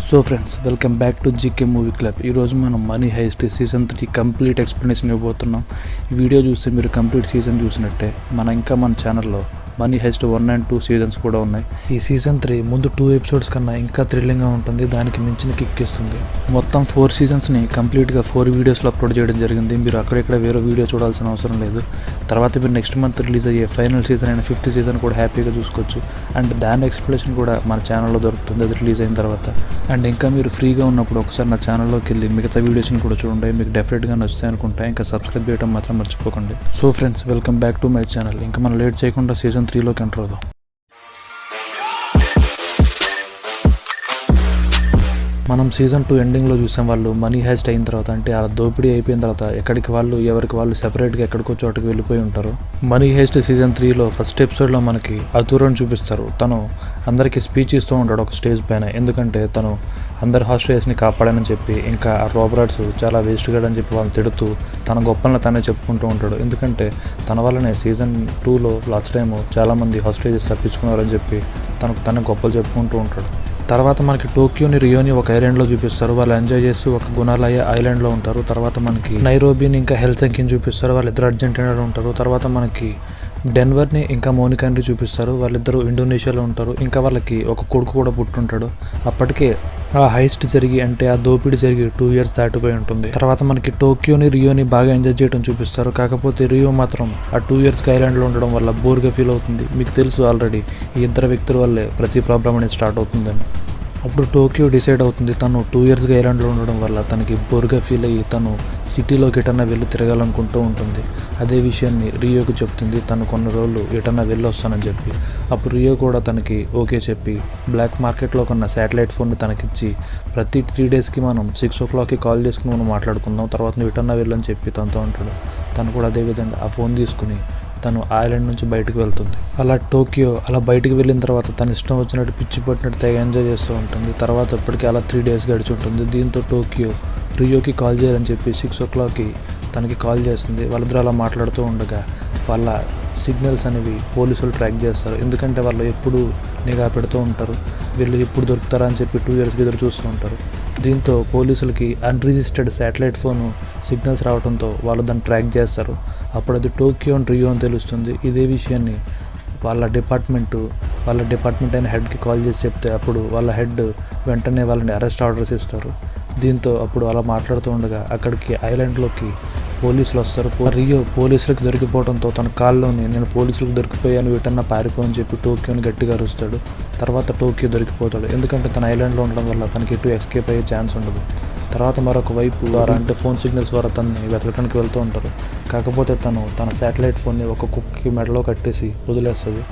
So friends, welcome back to GK movie club. ఈరోజు మనం Money Heist season 3 complete explanation ఇవ్వబోతున్నాం. ఈ video చూస్తే మీరు కంప్లీట్ సీజన్ చూసినట్టే. మన ఛానల్లో మనీ హైస్ట్ 1 and 2 సీజన్స్ కూడా ఉన్నాయి. ఈ సీజన్ 3 ముందు 2 ఎపిసోడ్స్ కన్నా ఇంకా థ్రిల్లింగ్గా ఉంటుంది, దానికి మించిన కిక్ ఇస్తుంది. మొత్తం 4 సీజన్స్ని కంప్లీట్గా 4 వీడియోస్లో అప్లోడ్ చేయడం జరిగింది. మీరు అక్కడెక్కడ వేరే వీడియో చూడాల్సిన అవసరం లేదు. తర్వాత మీరు నెక్స్ట్ మంత్ రిలీజ్ అయ్యే ఫైనల్ సీజన్ అయిన 5th సీజన్ కూడా హ్యాపీగా చూసుకోవచ్చు. అండ్ దాని ఎక్స్ప్లెనేషన్ కూడా మన ఛానల్లో దొరుకుతుంది, అది రిలీజ్ అయిన తర్వాత. అండ్ ఇంకా మీరు ఫ్రీగా ఉన్నప్పుడు ఒకసారి నా ఛానల్లోకి వెళ్ళి మిగతా వీడియోస్ని కూడా చూడండి, మీకు డెఫినెట్గా నచ్చుతాయి అనుకుంటా. ఇంకా సబ్స్క్రైబ్ చేయడం మాత్రం మర్చిపోకండి. So friends, welcome back to my channel. ఇంకా మనం లేట్ చేయకుండా సీజన్ 3లోకి ఎంటర్ అవుదాం. మనం సీజన్ 2 ఎండింగ్లో చూసాం. వాళ్ళు మనీ హైస్ట్ అయిన తర్వాత, అంటే ఆ దోపిడీ అయిపోయిన తర్వాత ఎవరికి వాళ్ళు సెపరేట్గా ఎక్కడికో చోటుకి వెళ్ళిపోయి ఉంటారు. మనీ హైస్ట్ సీజన్ 3లో ఫస్ట్ ఎపిసోడ్లో మనకి అతూరని చూపిస్తారు. తను అందరికీ స్పీచ్ ఇస్తూ ఉంటాడు ఒక స్టేజ్ పైన. ఎందుకంటే తను అందరు హాస్టేజెస్ని కాపాడని చెప్పి, ఇంకా ఆ రాబర్ట్స్ చాలా వేస్ట్ గాడని చెప్పి వాళ్ళని తిడుతూ తన గొప్పలను తనే చెప్పుకుంటూ ఉంటాడు. ఎందుకంటే తన వల్లనే సీజన్ 2లో లాస్ట్ టైం చాలామంది హాస్టేజెస్ తప్పించుకున్నారని చెప్పి తన గొప్పలు చెప్పుకుంటూ ఉంటాడు. తర్వాత మనకి టోక్యోని, రియోని ఒక ఐలాండ్లో చూపిస్తారు. వాళ్ళు ఎంజాయ్ చేస్తూ ఒక గుణాలయ్యే ఐలాండ్లో ఉంటారు. తర్వాత మనకి నైరోబీని ఇంకా హెల్సింకిని చూపిస్తారు. వాళ్ళిద్దరు అర్జెంటీనాలో ఉంటారు. తర్వాత మనకి డెన్వర్ని ఇంకా మోనికాని చూపిస్తారు. వాళ్ళిద్దరూ ఇండోనేషియాలో ఉంటారు. ఇంకా వాళ్ళకి ఒక కొడుకు కూడా పుట్టుంటాడు. అప్పటికే ఆ హైస్ట్ జరిగి, అంటే ఆ దోపిడీ జరిగి 2 years దాటిపోయి ఉంటుంది. తర్వాత మనకి టోక్యోని, రియోని బాగా ఎంజాయ్ చేయడం చూపిస్తారు. కాకపోతే రియో మాత్రం ఆ 2 years ఐలాండ్లో ఉండడం వల్ల బోర్గా ఫీల్ అవుతుంది. మీకు తెలుసు ఆల్రెడీ ఈ ఇద్దరు వ్యక్తుల వల్లే ప్రతి ప్రాబ్లం అనేది స్టార్ట్ అవుతుందని. అప్పుడు టోక్యో డిసైడ్ అవుతుంది, తను 2 years ఐలాండ్లో ఉండడం వల్ల తనకి బోర్గా ఫీల్ అయ్యి తను సిటీలోకి ఎటన్నా వెళ్ళి తిరగాలనుకుంటూ ఉంటుంది. అదే విషయాన్ని రియోకి చెప్తుంది, తను కొన్ని రోజులు ఎటన్నా వెళ్ళి వస్తానని చెప్పి. అప్పుడు రియో కూడా తనకి ఓకే చెప్పి బ్లాక్ మార్కెట్లో కొన్న శాటిలైట్ ఫోన్ని తనకిచ్చి, ప్రతి 3 daysకి మనం 6 o'clockకి కాల్ చేసుకుని మనం మాట్లాడుకుందాం, తర్వాత నువ్వు ఎటన్నా వెళ్ళని చెప్పి తనతో ఉంటాడు. తను కూడా అదేవిధంగా ఆ ఫోన్ తీసుకుని తను ఐలాండ్ నుంచి బయటకు వెళ్తుంది. అలా టోక్యో అలా బయటకు వెళ్ళిన తర్వాత తన ఇష్టం వచ్చినట్టు పిచ్చి పట్టినట్టు తెగ ఎంజాయ్ చేస్తూ ఉంటుంది. తర్వాత ఇప్పటికీ అలా 3 days గడిచి ఉంటుంది. దీంతో టోక్యో రియోకి కాల్ చేయాలని చెప్పి 6 o'clockకి తనకి కాల్ చేస్తుంది. వాళ్ళిద్దరూ అలా మాట్లాడుతూ ఉండగా వాళ్ళ సిగ్నల్స్ అనేవి పోలీసులు ట్రాక్ చేస్తారు. ఎందుకంటే వాళ్ళు ఎప్పుడు నిఘా పెడుతూ ఉంటారు, వీళ్ళు ఎప్పుడు దొరుకుతారా అని చెప్పి 2 years ఎదురు చూస్తూ ఉంటారు. దీంతో పోలీసులకి అన్రిజిస్టర్డ్ శాటిలైట్ ఫోను సిగ్నల్స్ రావడంతో వాళ్ళు దాన్ని ట్రాక్ చేస్తారు. అప్పుడు అది టోక్యో అండ్ రియో అని తెలుస్తుంది. ఇదే విషయాన్ని వాళ్ళ డిపార్ట్మెంట్ అయిన హెడ్కి కాల్ చేసి చెప్తే, అప్పుడు వాళ్ళ హెడ్ వెంటనే వాళ్ళని అరెస్ట్ ఆర్డర్స్ ఇస్తారు. దీంతో అప్పుడు అలా మాట్లాడుతూ ఉండగా అక్కడికి ఐలాండ్లోకి పోలీసులు వస్తారు. రియో పోలీసులకు దొరికిపోవడంతో తన కాల్లోని, నేను పోలీసులకు దొరికిపోయాను, వీటన్నా పారిపోని చెప్పి టోక్యోని గట్టిగా అరుస్తాడు. తర్వాత టోక్యో దొరికిపోతాడు. ఎందుకంటే తన ఐలాండ్లో ఉండడం వల్ల తనకి ఎటు ఎస్కేప్ అయ్యే ఛాన్స్ ఉండదు. తర్వాత మరొక వైపు ద్వారా, అంటే ఫోన్ సిగ్నల్స్ ద్వారా తనని వెతకడానికి వెళ్తూ ఉంటారు. కాకపోతే తన శాటిలైట్ ఫోన్ని ఒక కుక్కకి మెడలో కట్టేసి వదిలేస్తుంది.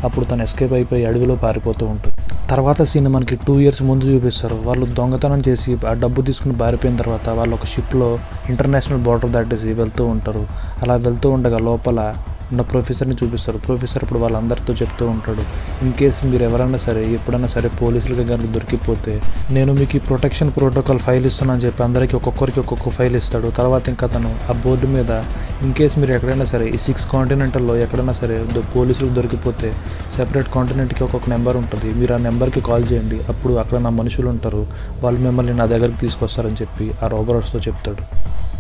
అప్పుడు తను ఎస్కేప్ అయిపోయి అడవిలో పారిపోతూ ఉంటుంది. తర్వాత సీన్ మనకి 2 years ముందు చూపిస్తారు. వాళ్ళు దొంగతనం చేసి ఆ డబ్బు తీసుకుని పారిపోయిన తర్వాత వాళ్ళు ఒక షిప్లో ఇంటర్నేషనల్ బార్డర్ దాటేసి వెళ్తూ ఉంటారు. అలా వెళ్తూ ఉండగా లోపల ఉన్న ప్రొఫెసర్ని చూపిస్తారు. ప్రొఫెసర్ ఇప్పుడు వాళ్ళందరితో చెప్తూ ఉంటాడు, ఇన్ కేస్ మీరు ఎవరైనా సరే ఎప్పుడైనా సరే పోలీసులకి కనుక దొరికిపోతే నేను మీకు ఈ ప్రొటెక్షన్ ప్రోటోకాల్ ఫైల్ ఇస్తున్నాను అని చెప్పి అందరికీ ఒక్కొక్కరికి ఒక్కొక్క ఫైల్ ఇస్తాడు. తర్వాత ఇంకా తను ఆ బోర్డు మీద, ఇన్ కేస్ మీరు ఎక్కడైనా సరే ఈ 6 continentsలో ఎక్కడైనా సరే పోలీసులకు దొరికిపోతే సెపరేట్ కాంటినెంట్కి ఒక్కొక్క నెంబర్ ఉంటుంది, మీరు ఆ నెంబర్కి కాల్ చేయండి, అప్పుడు అక్కడ నా మనుషులు ఉంటారు, వాళ్ళు మిమ్మల్ని నా దగ్గరికి తీసుకొస్తారని చెప్పి ఆ రాబర్ట్స్తో చెప్తాడు.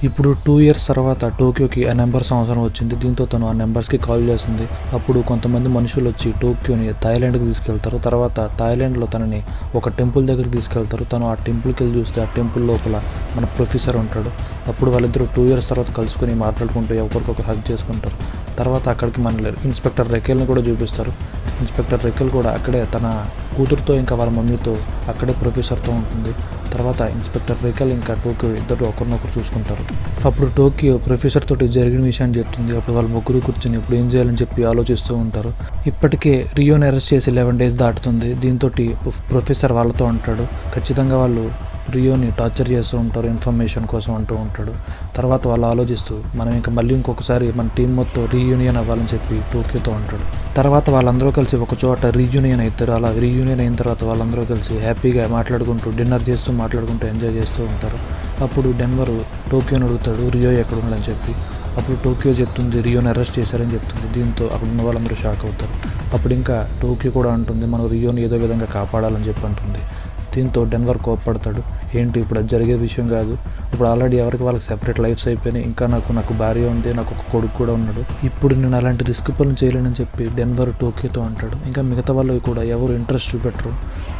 ఇప్పుడు 2 years తర్వాత టోక్యోకి ఆ నెంబర్స్ అవసరం వచ్చింది. దీంతో తను ఆ నెంబర్స్కి కాల్ చేస్తుంది. అప్పుడు కొంతమంది మనుషులు వచ్చి టోక్యోని థాయిలాండ్కి తీసుకెళ్తారు. తర్వాత థాయిలాండ్లో తనని ఒక టెంపుల్ దగ్గరికి తీసుకెళ్తారు. తను ఆ టెంపుల్కి వెళ్ళి చూస్తే ఆ టెంపుల్ లోపల మన ప్రొఫెసర్ ఉంటాడు. అప్పుడు వాళ్ళిద్దరూ 2 years తర్వాత కలుసుకొని మాట్లాడుకుంటూ ఒకరికొకరు హగ్ చేసుకుంటారు. తర్వాత అక్కడికి మన ఇన్స్పెక్టర్ రెకెల్ని కూడా చూపిస్తారు. ఇన్స్పెక్టర్ రెకెల్ కూడా అక్కడే తన కూతురుతో ఇంకా వాళ్ళ మమ్మీతో అక్కడే ప్రొఫెసర్తో ఉంటుంది. తర్వాత ఇన్స్పెక్టర్ రెకెల్ ఇంకా టోక్యో ఇద్దరు ఒకరినొకరు చూసుకుంటారు. అప్పుడు టోక్యో ప్రొఫెసర్ తోటి జరిగిన విషయాన్ని చెప్తుంది. అప్పుడు వాళ్ళు ముగ్గురు కూర్చొని ఇప్పుడు ఏం చేయాలని చెప్పి ఆలోచిస్తూ ఉంటారు. ఇప్పటికే రియోని అరెస్ట్ చేసి 11 days దాటుతుంది. దీంతో ప్రొఫెసర్ వాళ్ళతో ఉంటాడు, ఖచ్చితంగా వాళ్ళు రియోని టార్చర్ చేస్తూ ఉంటారు ఇన్ఫర్మేషన్ కోసం అంటూ ఉంటాడు. తర్వాత వాళ్ళు ఆలోచిస్తూ మనం ఇంకా మళ్ళీ ఇంకొకసారి మన టీం మొత్తం రీయూనియన్ అవ్వాలని చెప్పి టోక్యోతో ఉంటాడు. తర్వాత వాళ్ళందరూ కలిసి ఒక చోట రీయూనియన్ అవుతారు. అలా రీయూనియన్ అయిన తర్వాత వాళ్ళందరూ కలిసి హ్యాపీగా మాట్లాడుకుంటూ డిన్నర్ చేస్తూ మాట్లాడుకుంటూ ఎంజాయ్ చేస్తూ ఉంటారు. అప్పుడు డెన్వర్ టోక్యోని అడుగుతాడు రియో ఎక్కడ ఉన్నాడని చెప్పి. అప్పుడు టోక్యో చెప్తుంది రియోని అరెస్ట్ చేశారని చెప్తుంది. దీంతో అక్కడ ఉన్న వాళ్ళందరూ షాక్ అవుతారు. అప్పుడు ఇంకా టోక్యో కూడా అంటుంది మనం రియోని ఏదో విధంగా కాపాడాలని చెప్పి అంటుంది. దీంతో డెన్వర్ కోప్పడతాడు. ఏంటి ఇప్పుడు అది జరిగే విషయం కాదు, ఇప్పుడు ఆల్రెడీ ఎవరికి వాళ్ళకి సెపరేట్ లైఫ్స్ అయిపోయినాయి, ఇంకా నాకు భార్య ఉంది, నాకు ఒక కొడుకు కూడా ఉన్నాడు, ఇప్పుడు నేను అలాంటి రిస్క్ పనులు చేయలేనని చెప్పి డెన్వర్ టోక్యోతో అంటాడు. ఇంకా మిగతా వాళ్ళు కూడా ఎవరు ఇంట్రెస్ట్ చూపెట్టరు.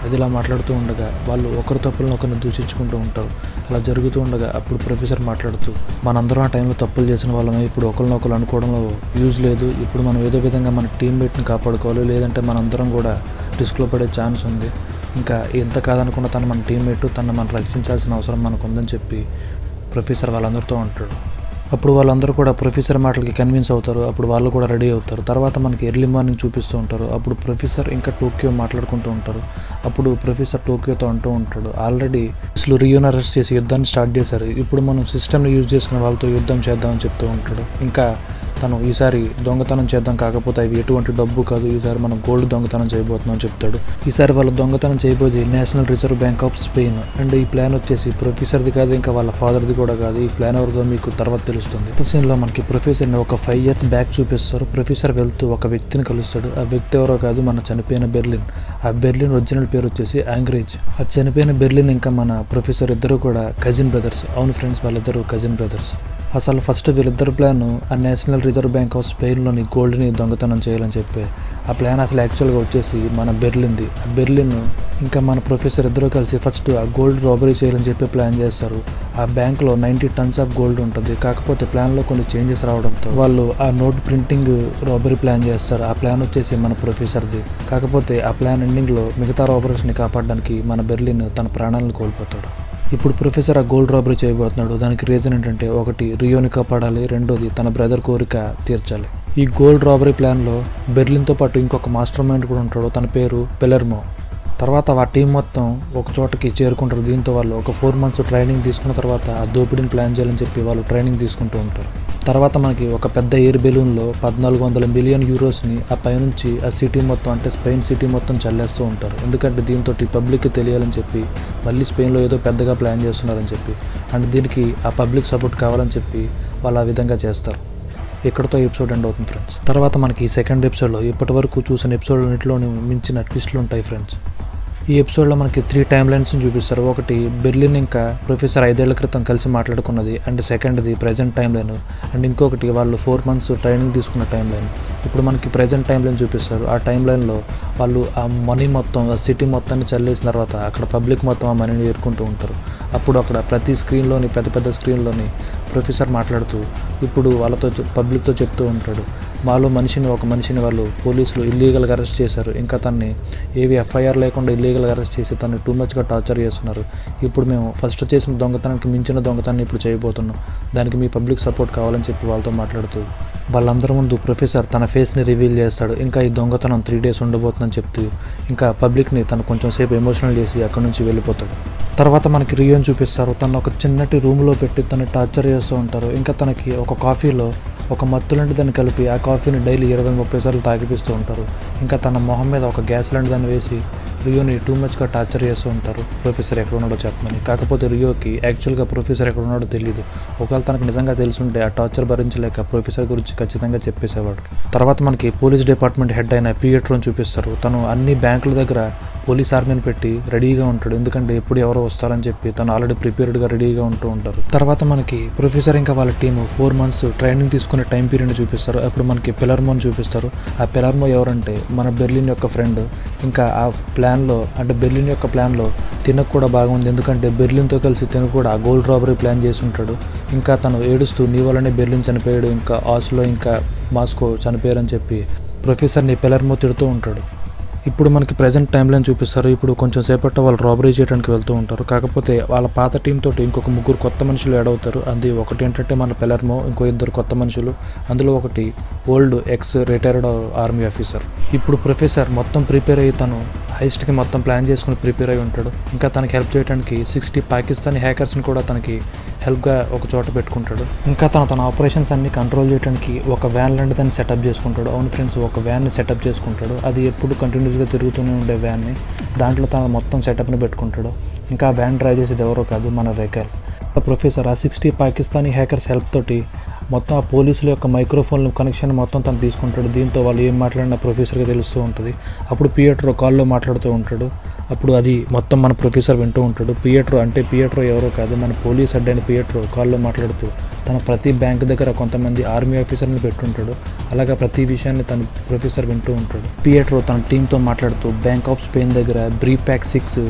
అది ఇలా మాట్లాడుతూ ఉండగా వాళ్ళు ఒకరి తప్పులను ఒకరిని దూషించుకుంటూ ఉంటారు. అలా జరుగుతూ ఉండగా అప్పుడు ప్రొఫెసర్ మాట్లాడుతూ, మనందరం ఆ టైంలో తప్పులు చేసిన వాళ్ళమే, ఇప్పుడు ఒకరినొకరు అనుకోవడంలో యూజ్ లేదు, ఇప్పుడు మనం ఏదో విధంగా మన టీమ్మేట్ని కాపాడుకోవాలి, లేదంటే మనందరం కూడా రిస్క్లో పడే ఛాన్స్ ఉంది, ఇంకా ఎంత కాదనుకున్న తను మన టీమ్మేట్, తను మనం రక్షించాల్సిన అవసరం మనకు ఉందని చెప్పి ప్రొఫెసర్ వాళ్ళందరితో అంటాడు. అప్పుడు వాళ్ళందరూ కూడా ప్రొఫెసర్ మాటలకి కన్విన్స్ అవుతారు. అప్పుడు వాళ్ళు కూడా రెడీ అవుతారు. తర్వాత మనకి ఎర్లీ మార్నింగ్ చూపిస్తూ ఉంటారు. అప్పుడు ప్రొఫెసర్ ఇంకా టోక్యో మాట్లాడుకుంటూ ఉంటారు. అప్పుడు ప్రొఫెసర్ టోక్యోతో అంటూ ఉంటాడు, ఆల్రెడీ అసలు రియోని అరెస్ట్ చేసి యుద్ధాన్ని స్టార్ట్ చేశారు, ఇప్పుడు మనం సిస్టమ్ని యూజ్ చేసుకుని వాళ్ళతో యుద్ధం చేద్దామని చెప్తూ ఉంటాడు. ఇంకా తను ఈసారి దొంగతనం చేద్దాం, కాకపోతే అవి ఎటువంటి డబ్బు కాదు, ఈసారి మనం గోల్డ్ దొంగతనం చేయబోతున్నాం అని చెప్తాడు. ఈసారి వాళ్ళు దొంగతనం చేయబోయేది national reserve bank of Spain. And ఈ ప్లాన్ వచ్చేసి ప్రొఫెసర్ది కాదు, ఇంకా వాళ్ళ ఫాదర్ది కూడా కాదు. ఈ ప్లాన్ ఎవరిదో మీకు తర్వాత తెలుస్తుంది. ఈ సీన్లో మనకి ప్రొఫెసర్ని ఒక 5 years బ్యాక్ చూపిస్తారు. ప్రొఫెసర్ వెళ్తూ ఒక వ్యక్తిని కలుస్తాడు. ఆ వ్యక్తి ఎవరో కాదు, మన చనిపోయిన బెర్లిన్. ఆ బెర్లిన్ ఒరిజినల్ పేరు వచ్చేసి యాంగ్రేజ్. ఆ చనిపోయిన బెర్లిన్ ఇంకా మన ప్రొఫెసర్ ఇద్దరు కూడా కజిన్ బ్రదర్స్. అవును ఫ్రెండ్స్, వాళ్ళిద్దరు కజిన్ బ్రదర్స్. అసలు ఫస్ట్ వీళ్ళిద్దరు ప్లాన్ ఆ నేషనల్ రిజర్వ్ బ్యాంక్ ఆఫ్ స్పెయిన్లోని గోల్డ్ని దొంగతనం చేయాలని చెప్పి ఆ ప్లాన్ అసలు యాక్చువల్గా వచ్చేసి మన బెర్లిన్ది. ఆ బెర్లిన్ ఇంకా మన ప్రొఫెసర్ ఇద్దరు కలిసి ఫస్ట్ ఆ గోల్డ్ రాబరీ చేయాలని చెప్పి ప్లాన్ చేస్తారు. ఆ బ్యాంక్లో 90 tons ఆఫ్ గోల్డ్ ఉంటుంది. కాకపోతే ప్లాన్లో కొన్ని చేంజెస్ రావడంతో వాళ్ళు ఆ నోట్ ప్రింటింగ్ రాబరీ ప్లాన్ చేస్తారు. ఆ ప్లాన్ వచ్చేసి మన ప్రొఫెసర్ది. కాకపోతే ఆ ప్లాన్ ఎండింగ్లో మిగతా రాబరీస్ని కాపాడడానికి మన బెర్లిన్ తన ప్రాణాలను కోల్పోతాడు. ఇప్పుడు ప్రొఫెసర్ ఆ గోల్డ్ రాబరీ చేయబోతున్నాడు. దానికి రీజన్ ఏంటంటే, ఒకటి రియోని కాపాడాలి, రెండోది తన బ్రదర్ కోరిక తీర్చాలి. ఈ గోల్డ్ రాబరీ ప్లాన్లో బెర్లిన్తో పాటు ఇంకొక మాస్టర్ మైండ్ కూడా ఉంటాడు. తన పేరు పెలెర్మో. తర్వాత ఆ టీం మొత్తం ఒక చోటకి చేరుకుంటారు. దీంతో వాళ్ళు ఒక 4 months ట్రైనింగ్ తీసుకున్న తర్వాత ఆ దోపిడీని ప్లాన్ చేయాలని చెప్పి వాళ్ళు ట్రైనింగ్ తీసుకుంటూ ఉంటారు. తర్వాత మనకి ఒక పెద్ద ఎయిర్ బెలూన్లో 1400 million euros ఆ పైనుంచి ఆ సిటీ మొత్తం, అంటే స్పెయిన్ సిటీ మొత్తం చల్లేస్తూ ఉంటారు. ఎందుకంటే దీంతో పబ్లిక్కి తెలియాలని చెప్పి, మళ్ళీ స్పెయిన్లో ఏదో పెద్దగా ప్లాన్ చేస్తున్నారని చెప్పి, అండ్ దీనికి ఆ పబ్లిక్ సపోర్ట్ కావాలని చెప్పి వాళ్ళు ఆ విధంగా చేస్తారు. ఇక్కడతో ఎపిసోడ్ ఎండ్ అవుతుంది ఫ్రెండ్స్. తర్వాత మనకి ఈ సెకండ్ ఎపిసోడ్లో ఇప్పటి వరకు చూసిన ఎపిసోడ్లన్నింటిలోని మించిన ట్విస్టులు ఉంటాయి ఫ్రెండ్స్. ఈ ఎపిసోడ్లో మనకి 3 timelines చూపిస్తారు. ఒకటి బెర్లిన్ ఇంకా ప్రొఫెసర్ 5 ఏళ్ల క్రితం కలిసి మాట్లాడుకున్నది, అండ్ సెకండ్ది ప్రజెంట్ టైం లైన్, అండ్ ఇంకొకటి వాళ్ళు 4 months ట్రైనింగ్ తీసుకున్న టైం లైన్. ఇప్పుడు మనకి ప్రజెంట్ టైం లైన్ చూపిస్తారు. ఆ టైం లైన్లో వాళ్ళు ఆ మనీ మొత్తం, ఆ సిటీ మొత్తాన్ని చల్లేసిన తర్వాత అక్కడ పబ్లిక్ మొత్తం ఆ మనీని ఏరుకుంటూ ఉంటారు. అప్పుడు అక్కడ ప్రతి స్క్రీన్లోని, పెద్ద స్క్రీన్లోని ప్రొఫెసర్ మాట్లాడుతూ ఇప్పుడు వాళ్ళతో పబ్లిక్తో చెప్తూ ఉంటాడు, మాలో ఒక మనిషిని వాళ్ళు పోలీసులు ఇల్లీగల్గా అరెస్ట్ చేశారు. ఇంకా తన్ని ఏవి FIR లేకుండా ఇల్లీగల్గా అరెస్ట్ చేసి తను టూ మచ్గా టార్చర్ చేస్తున్నారు. ఇప్పుడు మేము ఫస్ట్ చేసిన దొంగతనానికి మించిన దొంగతనాన్ని ఇప్పుడు చేయబోతున్నాం, దానికి మీ పబ్లిక్ సపోర్ట్ కావాలని చెప్పి వాళ్ళతో మాట్లాడుతూ వాళ్ళందరి ముందు ప్రొఫెసర్ తన ఫేస్ని రివీల్ చేస్తాడు. ఇంకా ఈ దొంగతనం 3 days ఉండబోతుందని చెప్తూ ఇంకా పబ్లిక్ని తను కొంచెం సేపు ఎమోషనల్ చేసి అక్కడి నుంచి వెళ్ళిపోతాడు. తర్వాత మనకి రియోని చూపిస్తారు. తను ఒక చిన్నటి రూమ్లో పెట్టి తను టార్చర్ చేస్తూ ఉంటారు. ఇంకా తనకి ఒక కాఫీలో ఒక మత్తు లాంటి దాన్ని కలిపి ఆ కాఫీని డైలీ 20-30 సార్లు తాగిపిస్తూ ఉంటారు. ఇంకా తన మొహం మీద ఒక గ్యాస్ లాంటి దాన్ని వేసి రియోని టూ మచ్గా టార్చర్ చేస్తూ ఉంటారు, ప్రొఫెసర్ ఎక్కడ ఉన్నాడో చెప్పమని. కాకపోతే రియోకి యాక్చువల్గా ప్రొఫెసర్ ఎక్కడ ఉన్నాడో తెలియదు. ఒకవేళ తనకు నిజంగా తెలుసుంటే ఆ టార్చర్ భరించలేక ప్రొఫెసర్ గురించి ఖచ్చితంగా చెప్పేసేవాడు. తర్వాత మనకి పోలీస్ డిపార్ట్మెంట్ హెడ్ అయిన పియట్రోని చూపిస్తారు. తను అన్ని బ్యాంకుల దగ్గర పోలీస్ ఆర్మీని పెట్టి రెడీగా ఉంటాడు, ఎందుకంటే ఎప్పుడు ఎవరో వస్తారని చెప్పి తను ఆల్రెడీ ప్రిపేర్డ్గా రెడీగా ఉంటూ ఉంటారు. తర్వాత మనకి ప్రొఫెసర్ ఇంకా వాళ్ళ టీము 4 months ట్రైనింగ్ తీసుకునే టైం పీరియడ్ చూపిస్తారు. అప్పుడు మనకి పెలెర్మోని చూపిస్తారు. ఆ పెలెర్మో ఎవరంటే మన బెర్లిన్ యొక్క ఫ్రెండ్. ఇంకా ఆ ప్లాన్లో, అంటే బెర్లిన్ యొక్క ప్లాన్లో తినకు కూడా బాగుంది, ఎందుకంటే బెర్లిన్తో కలిసి తినకు కూడా ఆ గోల్డ్ రాబరీ ప్లాన్ చేసి ఉంటాడు. ఇంకా తను ఏడుస్తూ నీ వల్లనే బెర్లిన్ చనిపోయాడు, ఇంకా ఆస్లో ఇంకా మాస్కో చనిపోయారని చెప్పి ప్రొఫెసర్ని పెలెర్మో తిడుతూ ఉంటాడు. ఇప్పుడు మనకి ప్రజెంట్ టైం లైన్ చూపిస్తారు. ఇప్పుడు కొంచెం సేపట్లో వాళ్ళు రాబరీ చేయడానికి వెళ్తూ ఉంటారు. కాకపోతే వాళ్ళ పాత టీం తోటి ఇంకొక 3 కొత్త మనుషులు యాడ్ అవుతారు. అది ఒకటి ఏంటంటే మన పెలెర్మో, ఇంకో 2 కొత్త మనుషులు, అందులో ఒకటి old ex retired army officer. ఇప్పుడు ప్రొఫెసర్ మొత్తం ప్రిపేర్ అయ్యి తను హైస్ట్కి మొత్తం ప్లాన్ చేసుకుని ప్రిపేర్ అయి ఉంటాడు. ఇంకా తనకి హెల్ప్ చేయడానికి 60 పాకిస్తానీ హ్యాకర్స్ని కూడా తనకి హెల్ప్గా ఒక చోట పెట్టుకుంటాడు. ఇంకా తన ఆపరేషన్స్ అన్ని కంట్రోల్ చేయడానికి ఒక వ్యాన్ లాంటి దాన్ని సెటప్ చేసుకుంటాడు. అవును ఫ్రెండ్స్, ఒక వ్యాన్ని సెటప్ చేసుకుంటాడు. అది ఎప్పుడు కంటిన్యూస్గా తిరుగుతూనే ఉండే వ్యాన్ని, దాంట్లో తన మొత్తం సెటప్ని పెట్టుకుంటాడు. ఇంకా ఆ వ్యాన్ డ్రైవ్ చేసేది ఎవరో కాదు, మన రేకల్. ప్రొఫెసర్ ఆ 60 పాకిస్తానీ హ్యాకర్స్ హెల్ప్ తోటి మొత్తం ఆ పోలీసుల యొక్క మైక్రోఫోన్ కనెక్షన్ మొత్తం తను తీసుకుంటాడు. దీంతో వాళ్ళు ఏం మాట్లాడినా ప్రొఫెసర్గా తెలుస్తూ ఉంటుంది. అప్పుడు పియట్రో కాల్లో మాట్లాడుతూ ఉంటాడు. అప్పుడు అది మొత్తం మన ప్రొఫెసర్ వింటూ ఉంటాడు. పియట్రో ఎవరో కాదు, మన పోలీస్ హెడ్ అయిన పియట్రో కాల్లో మాట్లాడుతూ తన ప్రతి బ్యాంక్ దగ్గర కొంతమంది ఆర్మీ ఆఫీసర్ని పెట్టుంటాడు. అలాగా ప్రతి విషయాన్ని తన ప్రొఫెసర్ వింటూ ఉంటాడు. పియట్రో తన టీంతో మాట్లాడుతూ బ్యాంక్ ఆఫ్ స్పెయిన్ దగ్గర బ్రీప్యాక్ 6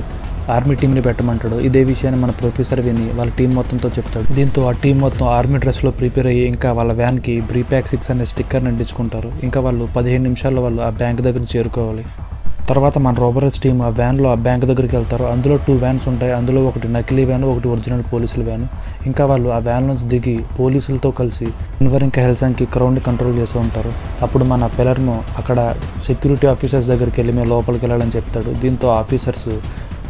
ఆర్మీ టీంని పెట్టమంటాడు. ఇదే విషయాన్ని మన ప్రొఫెసర్ విని వాళ్ళ టీం మొత్తంతో చెప్తాడు. దీంతో ఆ టీం మొత్తం ఆర్మీ డ్రెస్లో ప్రిపేర్ అయ్యి ఇంకా వాళ్ళ వ్యాన్కి బ్రీప్యాక్ 6 అనే స్టిక్కర్ని అంటించుకుంటారు. ఇంకా వాళ్ళు 15 నిమిషాల్లో వాళ్ళు ఆ బ్యాంక్ దగ్గర చేరుకోవాలి. తర్వాత మన రోబర్స్ టీం ఆ వ్యాన్లో ఆ బ్యాంక్ దగ్గరికి వెళ్తారు. అందులో 2 వ్యాన్స్ ఉంటాయి. అందులో ఒకటి నకిలీ వ్యాన్, ఒకటి ఒరిజినల్ పోలీసుల వ్యాన్. ఇంకా వాళ్ళు ఆ వ్యాన్ నుంచి దిగి పోలీసులతో కలిసి డెన్వర్ ఇంకా హెల్సింకి క్రౌడ్ని కంట్రోల్ చేస్తూ ఉంటారు. అప్పుడు మన పెలర్మో అక్కడ సెక్యూరిటీ ఆఫీసర్స్ దగ్గరికి వెళ్ళి మేము లోపలికి వెళ్ళాలని చెప్తాడు. దీంతో ఆఫీసర్స్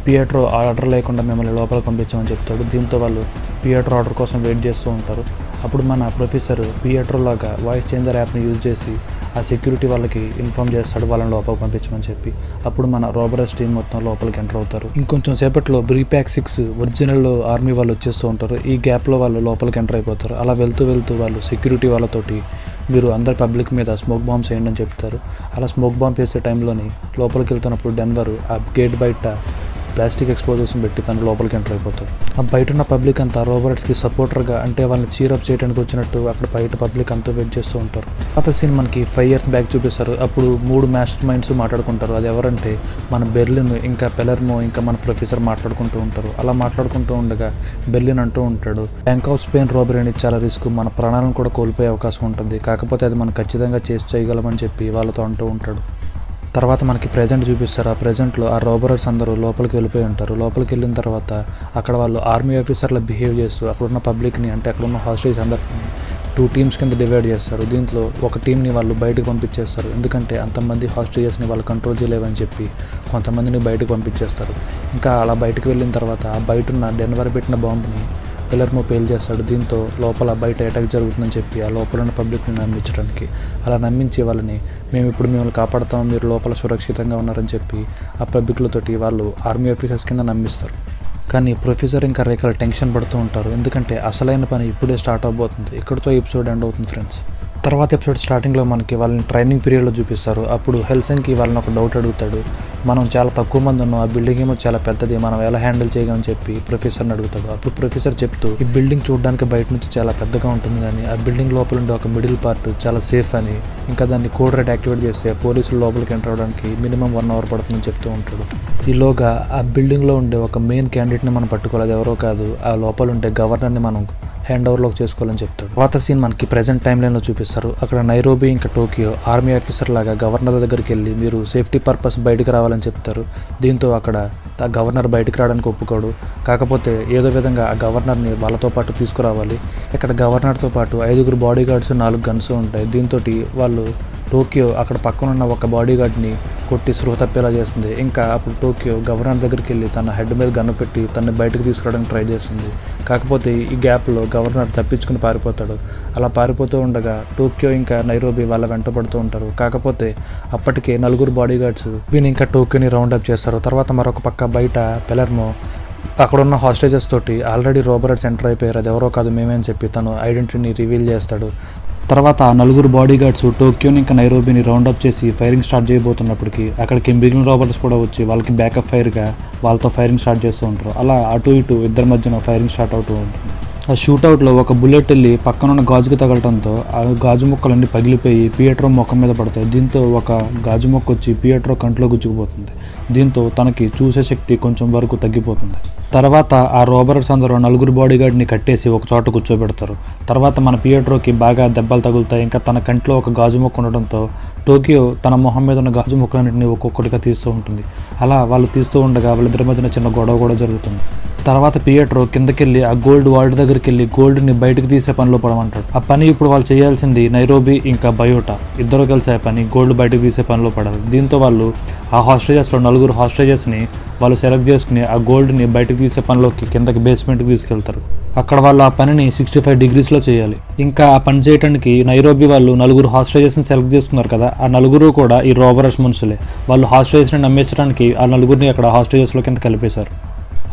పియట్రో ఆర్డర్ లేకుండా మిమ్మల్ని లోపలికి పంపించామని చెప్తాడు. దీంతో వాళ్ళు పియట్రో ఆర్డర్ కోసం వెయిట్ చేస్తూ ఉంటారు. అప్పుడు మన ప్రొఫెసర్ పియట్రో లాగా వాయిస్ చేంజర్ యాప్ని యూజ్ చేసి ఆ సెక్యూరిటీ వాళ్ళకి ఇన్ఫామ్ చేస్తాడు వాళ్ళని లోపలికి పంపించమని చెప్పి. అప్పుడు మన రోబరస్ టీం మొత్తం లోపలికి ఎంటర్ అవుతారు. ఇంకొంచెం సేపట్లో బ్రీప్యాక్ 6 ఒరిజినల్ ఆర్మీ వాళ్ళు వచ్చేస్తూ ఉంటారు. ఈ గ్యాప్లో వాళ్ళు లోపలికి ఎంటర్ అయిపోతారు. అలా వెళ్తూ వాళ్ళు సెక్యూరిటీ వాళ్ళతోటి మీరు అందరు పబ్లిక్ మీద స్మోక్ బాంబ్స్ వేయండి అని చెప్తారు. అలా స్మోక్ బాంబ్ వేసే టైంలోని లోపలికి వెళ్తున్నప్పుడు డెన్వర్ ఆ గేట్ బయట ప్లాస్టిక్ ఎక్స్పోజర్స్ని పెట్టి తను లోపలికి ఎంటర్ అయిపోతాడు. ఆ బయట ఉన్న పబ్లిక్ అంతా రోబర్ట్స్కి సపోర్టర్గా అంటే వాళ్ళని చీరప్ చేయడానికి వచ్చినట్టు అక్కడ బయట పబ్లిక్ అంతా వెయిట్ చేస్తూ ఉంటారు. పాత సీన్ మనకి 5 years బ్యాక్ చూపిస్తారు. అప్పుడు 3 మాస్టర్ మైండ్స్ మాట్లాడుకుంటారు. అది ఎవరంటే మన బెర్లిన్, ఇంకా పెలర్మో, ఇంకా మన ప్రొఫెసర్ మాట్లాడుకుంటూ ఉంటారు. అలా మాట్లాడుకుంటూ ఉండగా బెర్లిన్ అంటూ ఉంటాడు, బ్యాంక్ ఆఫ్ స్పెయిన్ రాబరీ అనేది చాలా రిస్క్, మన ప్రాణాలను కూడా కోల్పోయే అవకాశం ఉంటుంది, కాకపోతే అది మనం ఖచ్చితంగా చేయగలమని చెప్పి వాళ్ళతో అంటూ ఉంటాడు. తర్వాత మనకి ప్రెజెంట్ చూపిస్తారు. ఆ ప్రెజెంట్లో ఆ రోబరర్స్ అందరూ లోపలికి వెళ్ళిపోయి ఉంటారు. లోపలికి వెళ్ళిన తర్వాత అక్కడ వాళ్ళు ఆర్మీ ఆఫీసర్లా బిహేవ్ చేస్తూ అక్కడున్న పబ్లిక్ని అంటే అక్కడున్న హాస్టేజ్ అందరిని 2 teams కింద డివైడ్ చేస్తారు. దీంట్లో ఒక టీంని వాళ్ళు బయటకు పంపించేస్తారు. ఎందుకంటే అంతమంది హాస్టేజెస్ని వాళ్ళు కంట్రోల్ చేయలేవని చెప్పి కొంతమందిని బయటకు పంపించేస్తారు. ఇంకా అలా బయటకు వెళ్ళిన తర్వాత ఆ బయట ఉన్న డెన్వర్ పెట్టిన బాంబుని పెలర్మో పేల్ చేస్తాడు. దీంతో లోపల బయట అటాక్ జరుగుతుందని చెప్పి ఆ లోపల ఉన్న పబ్లిక్ని నమ్మించడానికి అలా నమ్మించి వాళ్ళని మేము ఇప్పుడు మిమ్మల్ని కాపాడుతాం, మీరు లోపల సురక్షితంగా ఉన్నారని చెప్పి ఆ పబ్లిక్లతోటి వాళ్ళు ఆర్మీ ఆఫీసర్స్ కింద నమ్మిస్తారు. కానీ ప్రొఫెసర్ ఇంకా రేఖలు టెన్షన్ పడుతూ ఉంటారు. ఎందుకంటే అసలైన పని ఇప్పుడే స్టార్ట్ అవబోతుంది. ఇక్కడితో ఎపిసోడ్ ఎండ్ అవుతుంది ఫ్రెండ్స్. తర్వాత ఎపిసోడ్ స్టార్టింగ్లో మనకి వాళ్ళని ట్రైనింగ్ పీరియడ్లో చూపిస్తారు. అప్పుడు హెల్సింకి వాళ్ళని ఒక డౌట్ అడుగుతాడు. మనం చాలా తక్కువ మంది ఉన్నాం, ఆ బిల్డింగ్ ఏమో చాలా పెద్దది, మనం ఎలా హ్యాండిల్ చేయగలని చెప్పి ప్రొఫెసర్ని అడుగుతాడు. అప్పుడు ప్రొఫెసర్ చెప్తూ ఈ బిల్డింగ్ చూడడానికి బయట నుంచి చాలా పెద్దగా ఉంటుంది కానీ ఆ బిల్డింగ్ లోపల ఉండే ఒక మిడిల్ పార్ట్ చాలా సేఫ్ అని, ఇంకా దాన్ని కోడ్ రెడ్ యాక్టివేట్ చేస్తే పోలీసులు లోపలికి ఎంటర్ అవడానికి మినిమం 1 hour పడుతుందని చెప్తూ ఉంటాడు. ఈలోగా ఆ బిల్డింగ్లో ఉండే ఒక మెయిన్ క్యాండిడేట్ని మనం పట్టుకోవాలి. అది ఎవరో కాదు, ఆ లోపల ఉండే గవర్నర్ని మనం హ్యాండ్ ఓవర్లోకి చేసుకోవాలని చెప్తాడు. తర్వాత సీన్ మనకి ప్రెజెంట్ టైం లైన్లో చూపిస్తారు. అక్కడ నైరోబీ ఇంకా టోకియో ఆర్మీ ఆఫీసర్ లాగా గవర్నర్ దగ్గరికి వెళ్ళి మీరు సేఫ్టీ పర్పస్ బయటకు రావాలని చెప్తారు. దీంతో అక్కడ ఆ గవర్నర్ బయటకు రావడానికి ఒప్పుకోడు. కాకపోతే ఏదో విధంగా ఆ గవర్నర్ని వాళ్ళతో పాటు తీసుకురావాలి. ఇక్కడ గవర్నర్తో పాటు 5 బాడీ గార్డ్స్, 4 guns ఉంటాయి. దీంతో వాళ్ళు టోకియో అక్కడ పక్కనున్న ఒక బాడీ గార్డ్ని కొట్టి స్పృహ తప్పేలా చేస్తుంది. ఇంకా అప్పుడు టోకియో గవర్నర్ దగ్గరికి వెళ్ళి తన హెడ్ మీద గన్ను పెట్టి తనని బయటకు తీసుకురావడానికి ట్రై చేస్తుంది. కాకపోతే ఈ గ్యాప్లో గవర్నర్ తప్పించుకుని పారిపోతాడు. అలా పారిపోతూ ఉండగా టోక్యో ఇంకా నైరోబీ వాళ్ళ వెంటబడుతూ ఉంటారు. కాకపోతే అప్పటికే 4 బాడీ గార్డ్స్ వీని ఇంకా టోక్యోని రౌండ్ అప్ చేస్తారు. తర్వాత మరొక పక్క బయట పెలర్మో అక్కడున్న హాస్టేజెస్ తోటి ఆల్రెడీ రోబర్ట్స్ ఎంటర్ అయిపోయారు, అది ఎవరో కాదు మేమే అని చెప్పి తను ఐడెంటిటీని రివీల్ చేస్తాడు. తర్వాత ఆ 4 బాడీ గార్డ్స్ టోక్యోని ఇంకా నైరోబీని రౌండప్ చేసి ఫైరింగ్ స్టార్ట్ చేయబోతున్నప్పటికీ అక్కడికి మిగిలిన రోబర్ట్స్ కూడా వచ్చి వాళ్ళకి బ్యాకప్ ఫైర్గా వాళ్ళతో ఫైరింగ్ స్టార్ట్ చేస్తూ ఉంటారు. అలా అటు ఇటు ఇద్దరి మధ్యన ఫైరింగ్ స్టార్ట్ అవుతూ ఉంటుంది. ఆ షూట్అవుట్లో ఒక బుల్లెట్ వెళ్ళి పక్కనున్న గాజుకి తగలటంతో ఆ గాజు ముక్కలన్నీ పగిలిపోయి పియట్రో ముఖం మీద పడతాయి. దీంతో ఒక గాజు ముక్క వచ్చి పియట్రో కంట్లో గుచ్చుకుపోతుంది. దీంతో తనకి చూసే శక్తి కొంచెం వరకు తగ్గిపోతుంది. తర్వాత ఆ రోబర్ట్స్ అందరూ 4 బాడీ గార్డ్ని కట్టేసి ఒక చోట కూర్చోబెడతారు. తర్వాత మన పియట్రోకి బాగా దెబ్బలు తగులుతాయి. ఇంకా తన కంట్లో ఒక గాజు ముక్క ఉండడంతో టోకియో తన మొహం మీద ఉన్న గాజు ముక్కలన్నింటినీ ఒక్కొక్కటిగా తీస్తూ ఉంటుంది. అలా వాళ్ళు తీస్తూ ఉండగా వాళ్ళిద్దరి మధ్యన చిన్న గొడవ కూడా జరుగుతుంది. తర్వాత పియట్రో కిందకెళ్ళి ఆ గోల్డ్ వార్డ్ దగ్గరికి వెళ్ళి గోల్డ్ని బయటకు తీసే పనిలో పడమంటాడు. ఆ పని ఇప్పుడు వాళ్ళు చేయాల్సింది నైరోబీ ఇంకా బయోటా ఇద్దరు కలిసి ఆ పని గోల్డ్ బయటకు తీసే పనిలో పడాలి. దీంతో వాళ్ళు ఆ హాస్టేజెస్లో 4 హాస్టేజెస్ని వాళ్ళు సెలెక్ట్ చేసుకుని ఆ గోల్డ్ని బయటకు తీసే పనిలోకి కిందకి బేస్మెంట్కి తీసుకెళ్తారు. అక్కడ వాళ్ళు ఆ పనిని 65 degreesలో చేయాలి. ఇంకా ఆ పని చేయడానికి నైరోబీ వాళ్ళు 4 హాస్టేజెస్ని సెలెక్ట్ చేసుకున్నారు కదా, ఆ 4 కూడా ఈ రోబరస్ మనుషులే. వాళ్ళు హాస్టేజెస్ని నమ్మించడానికి ఆ 4 అక్కడ హాస్టేజెస్లో కింద కలిపేశారు.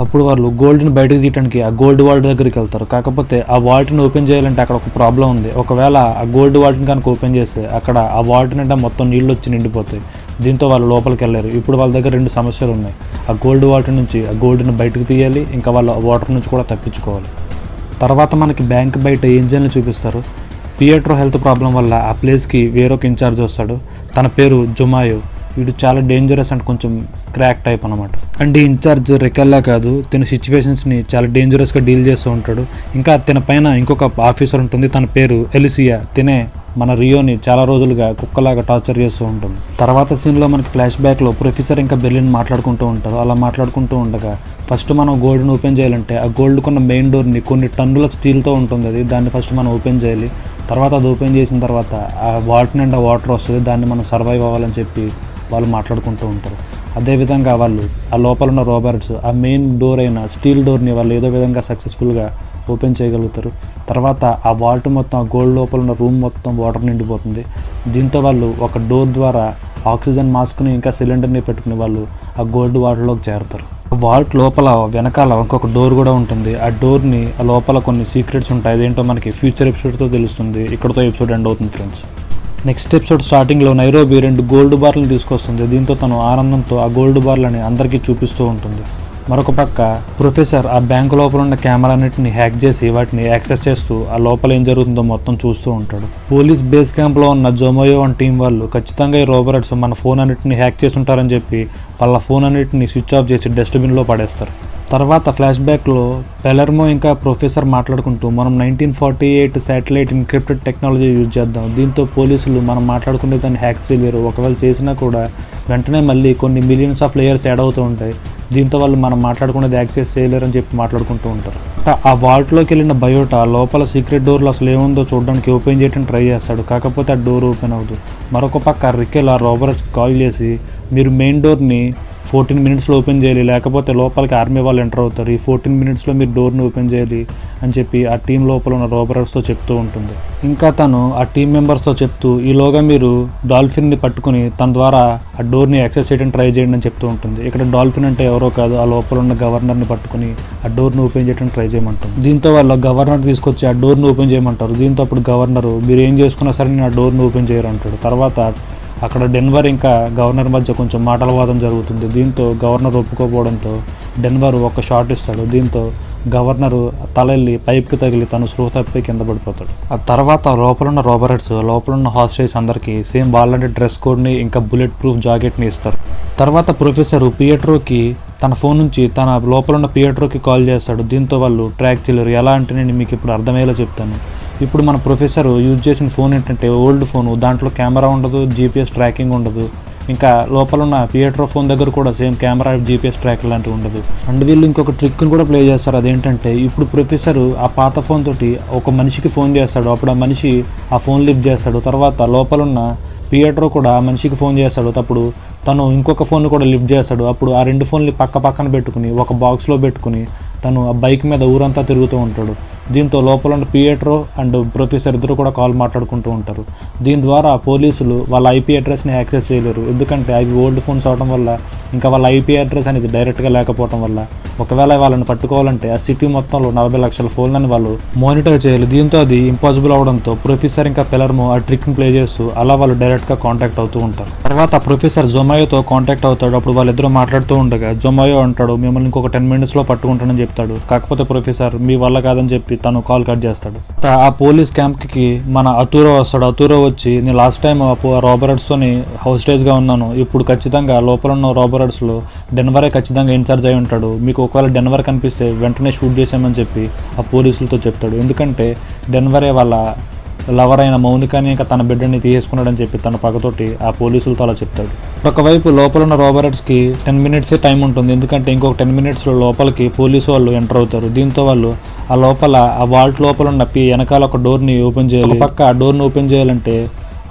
అప్పుడు వాళ్ళు గోల్డ్ని బయటకు తీయడానికి ఆ గోల్డ్ వాల్ట్ దగ్గరికి వెళ్తారు. కాకపోతే ఆ వాల్ట్ని ఓపెన్ చేయాలంటే అక్కడ ఒక ప్రాబ్లం ఉంది. ఒకవేళ ఆ గోల్డ్ వాల్ట్ని కనుక ఓపెన్ చేస్తే అక్కడ ఆ వాల్ట్ నిండా మొత్తం నీళ్ళు వచ్చి నిండిపోతాయి. దీంతో వాళ్ళు లోపలికి వెళ్ళారు. ఇప్పుడు వాళ్ళ దగ్గర 2 సమస్యలు ఉన్నాయి. ఆ గోల్డ్ వాటర్ నుంచి ఆ గోల్డ్ని బయటకు తీయాలి, ఇంకా వాళ్ళ వాటర్ నుంచి కూడా తప్పించుకోవాలి. తర్వాత మనకి బ్యాంక్ బయట ఏంజల్ని చూపిస్తారు. పియట్రో హెల్త్ ప్రాబ్లం వల్ల ఆ ప్లేస్కి వేరొక ఇన్ఛార్జ్ వస్తాడు. తన పేరు జొమాయో. వీడు చాలా డేంజరస్ అండ్ కొంచెం క్రాక్ టైప్ అనమాట. అండ్ ఈ ఇన్ఛార్జ్ రెకెల్లా కాదు, తన సిచ్యువేషన్స్ని చాలా డేంజరస్గా డీల్ చేస్తూ ఉంటాడు. ఇంకా తన పైన ఇంకొక ఆఫీసర్ ఉంటుంది, తన పేరు ఎలిసియా. తినే మన రియోని చాలా రోజులుగా కుక్కలాగా టార్చర్ చేస్తూ ఉంటుంది. తర్వాత సీన్లో మనకి ఫ్లాష్ బ్యాక్లో ప్రొఫెసర్ ఇంకా బెర్లిన్ మాట్లాడుకుంటూ ఉంటారు. అలా మాట్లాడుకుంటూ ఉండగా ఫస్ట్ మనం గోల్డ్ని ఓపెన్ చేయాలంటే ఆ గోల్డ్ కొన్న మెయిన్ డోర్ని కొన్ని టన్నుల స్టీల్తో ఉంటుంది, అది దాన్ని ఫస్ట్ మనం ఓపెన్ చేయాలి. తర్వాత అది ఓపెన్ చేసిన తర్వాత ఆ వాటర్ నిండా వాటర్ వస్తుంది, దాన్ని మనం సర్వైవ్ అవ్వాలని చెప్పి వాళ్ళు మాట్లాడుకుంటూ ఉంటారు. అదేవిధంగా వాళ్ళు ఆ లోపల ఉన్న రోబర్ట్స్ ఆ మెయిన్ డోర్ అయిన స్టీల్ డోర్ని వాళ్ళు ఏదో విధంగా సక్సెస్ఫుల్గా ఓపెన్ చేయగలుగుతారు. తర్వాత ఆ వాల్ట్ మొత్తం ఆ గోల్డ్ లోపల ఉన్న రూమ్ మొత్తం వాటర్ నిండిపోతుంది. దీంతో వాళ్ళు ఒక డోర్ ద్వారా ఆక్సిజన్ మాస్క్ని ఇంకా సిలిండర్ని పెట్టుకుని వాళ్ళు ఆ గోల్డ్ వాటర్లోకి చేరుతారు. వాల్ట్ లోపల వెనకాల ఇంకొక డోర్ కూడా ఉంటుంది. ఆ డోర్ని ఆ లోపల కొన్ని సీక్రెట్స్ ఉంటాయి. అదేంటో మనకి ఫ్యూచర్ ఎపిసోడ్తో తెలుస్తుంది. ఇక్కడతో ఎపిసోడ్ ఎండ్ అవుతుంది ఫ్రెండ్స్. నెక్స్ట్ ఎపిసోడ్ స్టార్టింగ్లో నైరోబి 2 గోల్డ్ బార్లను తీసుకొస్తుంది. దీంతో తను ఆనందంతో ఆ గోల్డ్ బార్లని అందరికీ చూపిస్తూ ఉంటుంది. మరొక పక్క ప్రొఫెసర్ ఆ బ్యాంకు లోపల ఉన్న కెమెరాన్నిటిని హ్యాక్ చేసి వాటిని యాక్సెస్ చేస్తూ ఆ లోపల ఏం జరుగుతుందో మొత్తం చూస్తూ ఉంటాడు. పోలీస్ బేస్ క్యాంప్లో ఉన్న జొమాయో అండ్ టీం వాళ్ళు ఖచ్చితంగా ఈ రోబర్ట్స్ మన ఫోన్ అన్నిటిని హ్యాక్ చేసి ఉంటారని చెప్పి వాళ్ళ ఫోన్ అన్నిటిని స్విచ్ ఆఫ్ చేసి డస్ట్బిన్లో పడేస్తారు. తర్వాత ఫ్లాష్ బ్యాక్లో పెలర్మో ఇంకా ప్రొఫెసర్ మాట్లాడుకుంటూ మనం 1948 శాటిలైట్ ఎన్క్రిప్టెడ్ టెక్నాలజీ యూజ్ చేద్దాం, దీంతో పోలీసులు మనం మాట్లాడుకునే దాన్ని హ్యాక్ చేయలేరు, ఒకవేళ చేసినా కూడా వెంటనే మళ్ళీ కొన్ని మిలియన్స్ ఆఫ్ లేయర్స్ యాడ్ అవుతూ ఉంటాయి, దీంతో వాళ్ళు మనం మాట్లాడుకునేది యాక్సెస్ చేయలేరు అని చెప్పి మాట్లాడుకుంటూ ఉంటారు. ఆ వాల్ట్లోకి వెళ్ళిన బయోటా లోపల సీక్రెట్ డోర్లో అసలు ఏముందో చూడడానికి ఓపెన్ చేయడానికి ట్రై చేస్తాడు. కాకపోతే ఆ డోర్ ఓపెన్ అవ్వదు. మరొక పక్క రికెల్ ఆ రోబర్ట్స్కి కాల్ చేసి మీరు మెయిన్ డోర్ని 14 మినిట్స్లో ఓపెన్ చేయాలి, లేకపోతే లోపలికి ఆర్మీ వాళ్ళు ఎంటర్ అవుతారు, ఈ 14 మినిట్స్లో మీరు డోర్ని ఓపెన్ చేయాలి అని చెప్పి ఆ టీం లోపల ఉన్న రోబర్ట్స్తో చెప్తూ ఉంటుంది. ఇంకా తను ఆ టీం మెంబర్స్తో చెప్తూ ఈలోగా మీరు డాల్ఫిన్ని పట్టుకుని తన ద్వారా ఆ డోర్ని యాక్సెస్ చేయడానికి ట్రై చేయండి అని చెప్తూ ఉంటుంది. ఇక్కడ డాల్ఫిన్ అంటే ఎవరో కాదు, ఆ లోపల ఉన్న గవర్నర్ని పట్టుకుని ఆ డోర్ని ఓపెన్ చేయడానికి ట్రై చేయమంటుంది. దీంతో వాళ్ళు గవర్నర్ తీసుకొచ్చి ఆ డోర్ని ఓపెన్ చేయమంటారు. దీంతో అప్పుడు గవర్నరు మీరు ఏం చేసుకున్నా సరే నేను ఆ డోర్ని ఓపెన్ చేయరు అంటాడు. తర్వాత అక్కడ డెన్వర్ ఇంకా గవర్నర్ మధ్య కొంచెం మాటల వాదం జరుగుతుంది. దీంతో గవర్నర్ ఒప్పుకోకపోవడంతో డెన్వర్ ఒక షాట్ ఇస్తాడు. దీంతో గవర్నరు తలెళ్ళి పైప్కి తగిలి తను స్పృహ తప్పి కింద పడిపోతాడు. ఆ తర్వాత లోపలున్న రోబర్ట్స్ లోపలున్న హాస్టేజ్ అందరికీ సేమ్ వాళ్ళంటి డ్రెస్ కోడ్ని ఇంకా బుల్లెట్ ప్రూఫ్ జాకెట్ని ఇస్తారు. తర్వాత ప్రొఫెసర్ పియట్రోకి తన ఫోన్ నుంచి తన లోపలున్న పియట్రోకి కాల్ చేస్తాడు. దీంతో వాళ్ళు ట్రాక్ చేయలేరు. ఎలా అంటే నేను మీకు ఇప్పుడు అర్థమయ్యేలా చెప్తాను. ఇప్పుడు మన ప్రొఫెసర్ యూజ్ చేసిన ఫోన్ ఏంటంటే ఓల్డ్ ఫోను, దాంట్లో కెమెరా ఉండదు, జీపీఎస్ ట్రాకింగ్ ఉండదు. ఇంకా లోపల ఉన్న పియట్రో ఫోన్ దగ్గర కూడా సేమ్ కెమెరా జీపీఎస్ ట్రాక్ లాంటివి ఉండదు. అండ్ వీళ్ళు ఇంకొక ట్రిక్ని కూడా ప్లే చేస్తారు. అదేంటంటే ఇప్పుడు ప్రొఫెసర్ ఆ పాత ఫోన్ తోటి ఒక మనిషికి ఫోన్ చేస్తాడు. అప్పుడు ఆ మనిషి ఆ ఫోన్ లిఫ్ట్ చేస్తాడు. తర్వాత లోపల ఉన్న పియట్రో కూడా ఆ మనిషికి ఫోన్ చేస్తాడు. అప్పుడు తను ఇంకొక ఫోన్ కూడా లిఫ్ట్ చేస్తాడు. అప్పుడు ఆ 2 ఫోన్లు పక్కన పెట్టుకుని ఒక బాక్స్లో పెట్టుకుని తను ఆ బైక్ మీద ఊరంతా తిరుగుతూ ఉంటాడు. దీంతో లోపల ఉన్న పియట్రో అండ్ ప్రొఫెసర్ ఇద్దరు కూడా కాల్ మాట్లాడుకుంటూ ఉంటారు. దీని ద్వారా పోలీసులు వాళ్ళ ఐపీ అడ్రస్ని యాక్సెస్ చేయలేరు. ఎందుకంటే అవి ఓల్డ్ ఫోన్స్ అవడం వల్ల ఇంకా వాళ్ళ ఐపీ అడ్రస్ అనేది డైరెక్ట్గా లేకపోవడం వల్ల ఒకవేళ వాళ్ళని పట్టుకోవాలంటే ఆ సిటీ మొత్తంలో 40 లక్షల ఫోన్లని వాళ్ళు మానిటర్ చేయాలి. దీంతో అది ఇంపాసిబుల్ అవడంతో ప్రొఫెసర్ ఇంకా పెలర్మో ఆ ట్రిక్ని ప్లే చేస్తూ అలా వాళ్ళు డైరెక్ట్గా కాంటాక్ట్ అవుతూ ఉంటారు. తర్వాత ప్రొఫెసర్ జొమాయోతో కాంటాక్ట్ అవుతాడు. అప్పుడు వాళ్ళిద్దరూ మాట్లాడుతూ ఉండగా జొమాయో అంటాడు మిమ్మల్ని ఇంకొక 10 మినిట్స్లో పట్టుకుంటానని చెప్తాడు. కాకపోతే ప్రొఫెసర్ మీ వల్ల కాదని చెప్పి తను కాల్ కట్ చేస్తాడు. ఆ పోలీస్ క్యాంప్కి మన అతూరో వస్తాడు. అతూరో వచ్చి నేను లాస్ట్ టైం రోబర్ట్స్తోని హౌస్టేజ్గా ఉన్నాను, ఇప్పుడు ఖచ్చితంగా లోపల ఉన్న రోబర్ట్స్లో డెన్వరే ఖచ్చితంగా ఇన్ఛార్జ్ అయి ఉంటాడు, మీకు ఒకవేళ డెన్వర్ కనిపిస్తే వెంటనే షూట్ చేసామని చెప్పి ఆ పోలీసులతో చెప్తాడు. ఎందుకంటే డెన్వరే వాళ్ళ లవర్ అయిన మౌనికాని ఇంకా తన బిడ్డని తీసుకున్నాడని చెప్పి తన పగతోటి ఆ పోలీసులతో అలా చెప్తాడు. ఒకవైపు లోపల ఉన్న రోబర్ట్స్కి 10 మినిట్సే టైం ఉంటుంది. ఎందుకంటే ఇంకొక 10 మినిట్స్లో లోపలికి పోలీసు వాళ్ళు ఎంటర్ అవుతారు. దీంతో వాళ్ళు ఆ లోపల ఆ వాల్ట్ లోపల ఉన్న వెనకాల ఒక డోర్ని ఓపెన్ చేయాలి. పక్క ఆ డోర్ని ఓపెన్ చేయాలంటే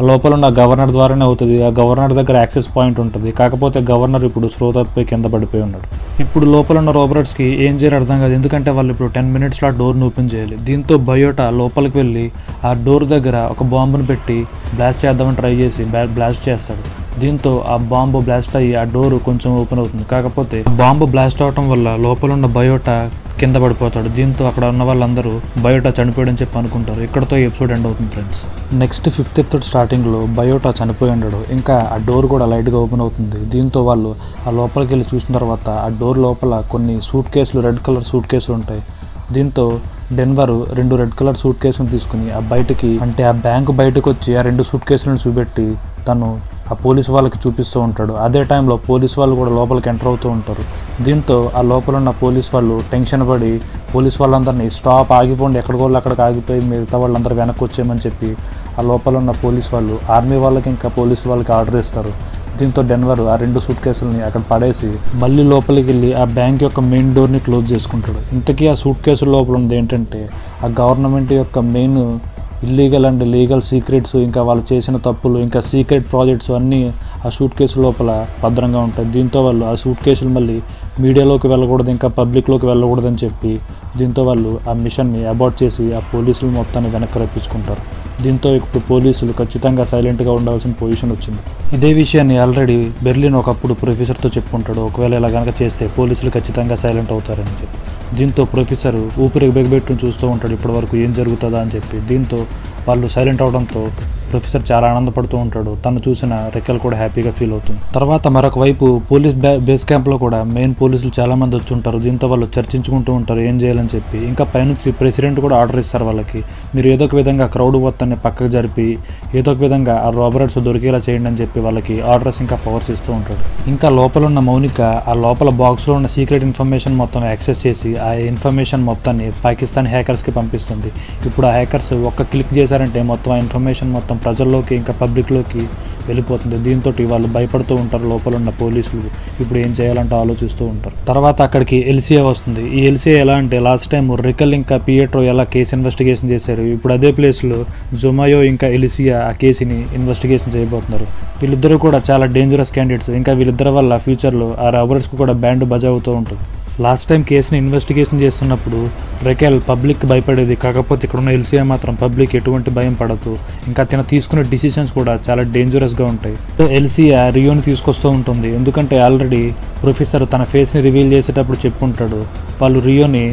లోపల ఉన్న గవర్నర్ ద్వారానే అవుతుంది. ఆ గవర్నర్ దగ్గర యాక్సెస్ పాయింట్ ఉంటుంది. కాకపోతే గవర్నర్ ఇప్పుడు స్లో తప్పిపోయి కింద పడిపోయి ఉన్నాడు. ఇప్పుడు లోపల ఉన్న రోబర్ట్స్కి ఏం చేయాలి అర్థం కాదు. ఎందుకంటే వాళ్ళు ఇప్పుడు 10 మినిట్స్లో ఆ డోర్ని ఓపెన్ చేయాలి. దీంతో బయోటా లోపలికి వెళ్ళి ఆ డోర్ దగ్గర ఒక బాంబును పెట్టి బ్లాస్ట్ చేద్దామని ట్రై చేసి బ్లాస్ట్ చేస్తాడు. దీంతో ఆ బాంబు బ్లాస్ట్ అయ్యి ఆ డోర్ కొంచెం ఓపెన్ అవుతుంది. కాకపోతే బాంబు బ్లాస్ట్ అవటం వల్ల లోపల ఉన్న బయోటా కింద పడిపోతాడు. దీంతో అక్కడ ఉన్న వాళ్ళందరూ బయోటా చనిపోయాడని చెప్పి అనుకుంటారు. ఇక్కడతో ఎపిసోడ్ ఎండ్ అవుతుంది ఫ్రెండ్స్. నెక్స్ట్ 5th ఎపిసోడ్ స్టార్టింగ్లో బయోటా చనిపోయి ఉండడు. ఇంకా ఆ డోర్ కూడా లైట్గా ఓపెన్ అవుతుంది. దీంతో వాళ్ళు ఆ లోపలికి వెళ్ళి చూసిన తర్వాత ఆ డోర్ లోపల కొన్ని సూట్ కేసులు, రెడ్ కలర్ సూట్ కేసులు ఉంటాయి. దీంతో డెన్వర్ 2 రెడ్ కలర్ సూట్ కేసులను తీసుకుని ఆ బయటకి, అంటే ఆ బ్యాంకు బయటకు వచ్చి ఆ 2 సూట్ కేసులను చూపెట్టి తను ఆ పోలీసు వాళ్ళకి చూపిస్తూ ఉంటాడు. అదే టైంలో పోలీసు వాళ్ళు కూడా లోపలికి ఎంటర్ అవుతూ ఉంటారు. దీంతో ఆ లోపల ఉన్న పోలీసు వాళ్ళు టెన్షన్ పడి పోలీసు వాళ్ళందరినీ స్టాప్, ఆగిపోండి, ఎక్కడికి వాళ్ళు అక్కడికి ఆగిపోయి మిగతా వాళ్ళందరూ వెనక్కి వచ్చేయమని చెప్పి ఆ లోపల ఉన్న పోలీసు వాళ్ళు ఆర్మీ వాళ్ళకి ఇంకా పోలీసు వాళ్ళకి ఆర్డర్ ఇస్తారు. దీంతో డెన్వర్ ఆ 2 సూట్ కేసులని అక్కడ పడేసి మళ్ళీ లోపలికి వెళ్ళి ఆ బ్యాంక్ యొక్క మెయిన్ డోర్ని క్లోజ్ చేసుకుంటాడు. ఇంతకీ ఆ సూట్ కేసుల లోపల ఉంది ఏంటంటే ఆ గవర్నమెంట్ యొక్క main illegal and legal secrets, ఇంకా వాళ్ళు చేసిన తప్పులు, ఇంకా సీక్రెట్ ప్రాజెక్ట్స్ అన్నీ ఆ సూట్ కేసు లోపల భద్రంగా ఉంటాయి. దీంతో వాళ్ళు ఆ సూట్ కేసులు మళ్ళీ మీడియాలోకి వెళ్ళకూడదు, ఇంకా పబ్లిక్లోకి వెళ్ళకూడదని చెప్పి దీంతో వాళ్ళు ఆ మిషన్ని అబార్ట్ చేసి ఆ పోలీసులు మొత్తాన్ని వెనక్కి రప్పించుకుంటారు. దీంతో ఇప్పుడు పోలీసులు ఖచ్చితంగా సైలెంట్గా ఉండాల్సిన పొజిషన్ వచ్చింది. ఇదే విషయాన్ని ఆల్రెడీ బెర్లిన్ ఒకప్పుడు ప్రొఫెసర్తో చెప్పుకుంటాడు. ఒకవేళ ఇలా కనుక చేస్తే పోలీసులు ఖచ్చితంగా సైలెంట్ అవుతారని చెప్పి. దీంతో ప్రొఫెసర్ ఊపిరి బిగబెట్టుకుని చూస్తూ ఉంటాడు ఇప్పటి వరకు ఏం జరుగుతుందా అని చెప్పి. దీంతో వాళ్ళు సైలెంట్ అవడంతో ప్రొఫెసర్ చాలా ఆనందపడుతూ ఉంటాడు. తను చూసిన రెక్కలు కూడా హ్యాపీగా ఫీల్ అవుతుంది. తర్వాత మరొక వైపు పోలీస్ బేస్ క్యాంప్లో కూడా మెయిన్ పోలీసులు చాలామంది వచ్చి ఉంటారు. దీంతో వాళ్ళు చర్చించుకుంటూ ఉంటారు ఏం చేయాలని చెప్పి. ఇంకా పైనుంచి ప్రెసిడెంట్ కూడా ఆర్డర్ ఇస్తారు వాళ్ళకి, మీరు ఏదో ఒక విధంగా క్రౌడ్ మొత్తాన్ని పక్కకు జరిపి ఏదో ఒక విధంగా ఆ రాబర్ట్స్ దొరికేలా చేయండి అని చెప్పి వాళ్ళకి ఆర్డర్స్ ఇంకా పవర్స్ ఇస్తూ ఉంటాడు. ఇంకా లోపల ఉన్న మౌనిక ఆ లోపల బాక్స్లో ఉన్న సీక్రెట్ ఇన్ఫర్మేషన్ మొత్తం యాక్సెస్ చేసి ఆ ఇన్ఫర్మేషన్ మొత్తాన్ని పాకిస్తాన్ హ్యాకర్స్కి పంపిస్తుంది. ఇప్పుడు ఆ హ్యాకర్స్ ఒక్క క్లిక్ చేశారంటే మొత్తం ఆ ఇన్ఫర్మేషన్ మొత్తం ప్రజల్లోకి ఇంకా పబ్లిక్లోకి వెళ్ళిపోతుంది. దీంతో వాళ్ళు భయపడుతూ ఉంటారు లోపల ఉన్న పోలీసులు. ఇప్పుడు ఏం చేయాలంటే ఆలోచిస్తూ ఉంటారు. తర్వాత అక్కడికి ఎల్సీఏ వస్తుంది. ఈ ఎల్సీఏ ఎలా అంటే లాస్ట్ టైం రికల్ ఇంకా పియట్రో ఎలా కేసు ఇన్వెస్టిగేషన్ చేశారు, ఇప్పుడు అదే ప్లేస్లో జొమాయో ఇంకా ఎలిసియా ఆ కేసుని ఇన్వెస్టిగేషన్ చేయబోతున్నారు. వీళ్ళిద్దరూ కూడా చాలా డేంజరస్ క్యాండిడేట్స్. ఇంకా వీళ్ళిద్దరి వల్ల ఫ్యూచర్లో ఆ రాబర్ట్స్కి కూడా బ్యాండ్ బజా అవుతూ ఉంటుంది. లాస్ట్ టైం కేసుని ఇన్వెస్టిగేషన్ చేస్తున్నప్పుడు రెకెల్ పబ్లిక్ భయపడేది, కాకపోతే ఇక్కడ ఉన్న ఎల్సీఐ మాత్రం పబ్లిక్ ఎటువంటి భయం పడదు. ఇంకా తను తీసుకునే డిసిషన్స్ కూడా చాలా డేంజరస్గా ఉంటాయి. ఎల్సీఐ రియోని తీసుకొస్తూ ఉంటుంది. ఎందుకంటే ఆల్రెడీ ప్రొఫెసర్ తన ఫేస్ని రివీల్ చేసేటప్పుడు చెప్పుకుంటాడు, వాళ్ళు రియోని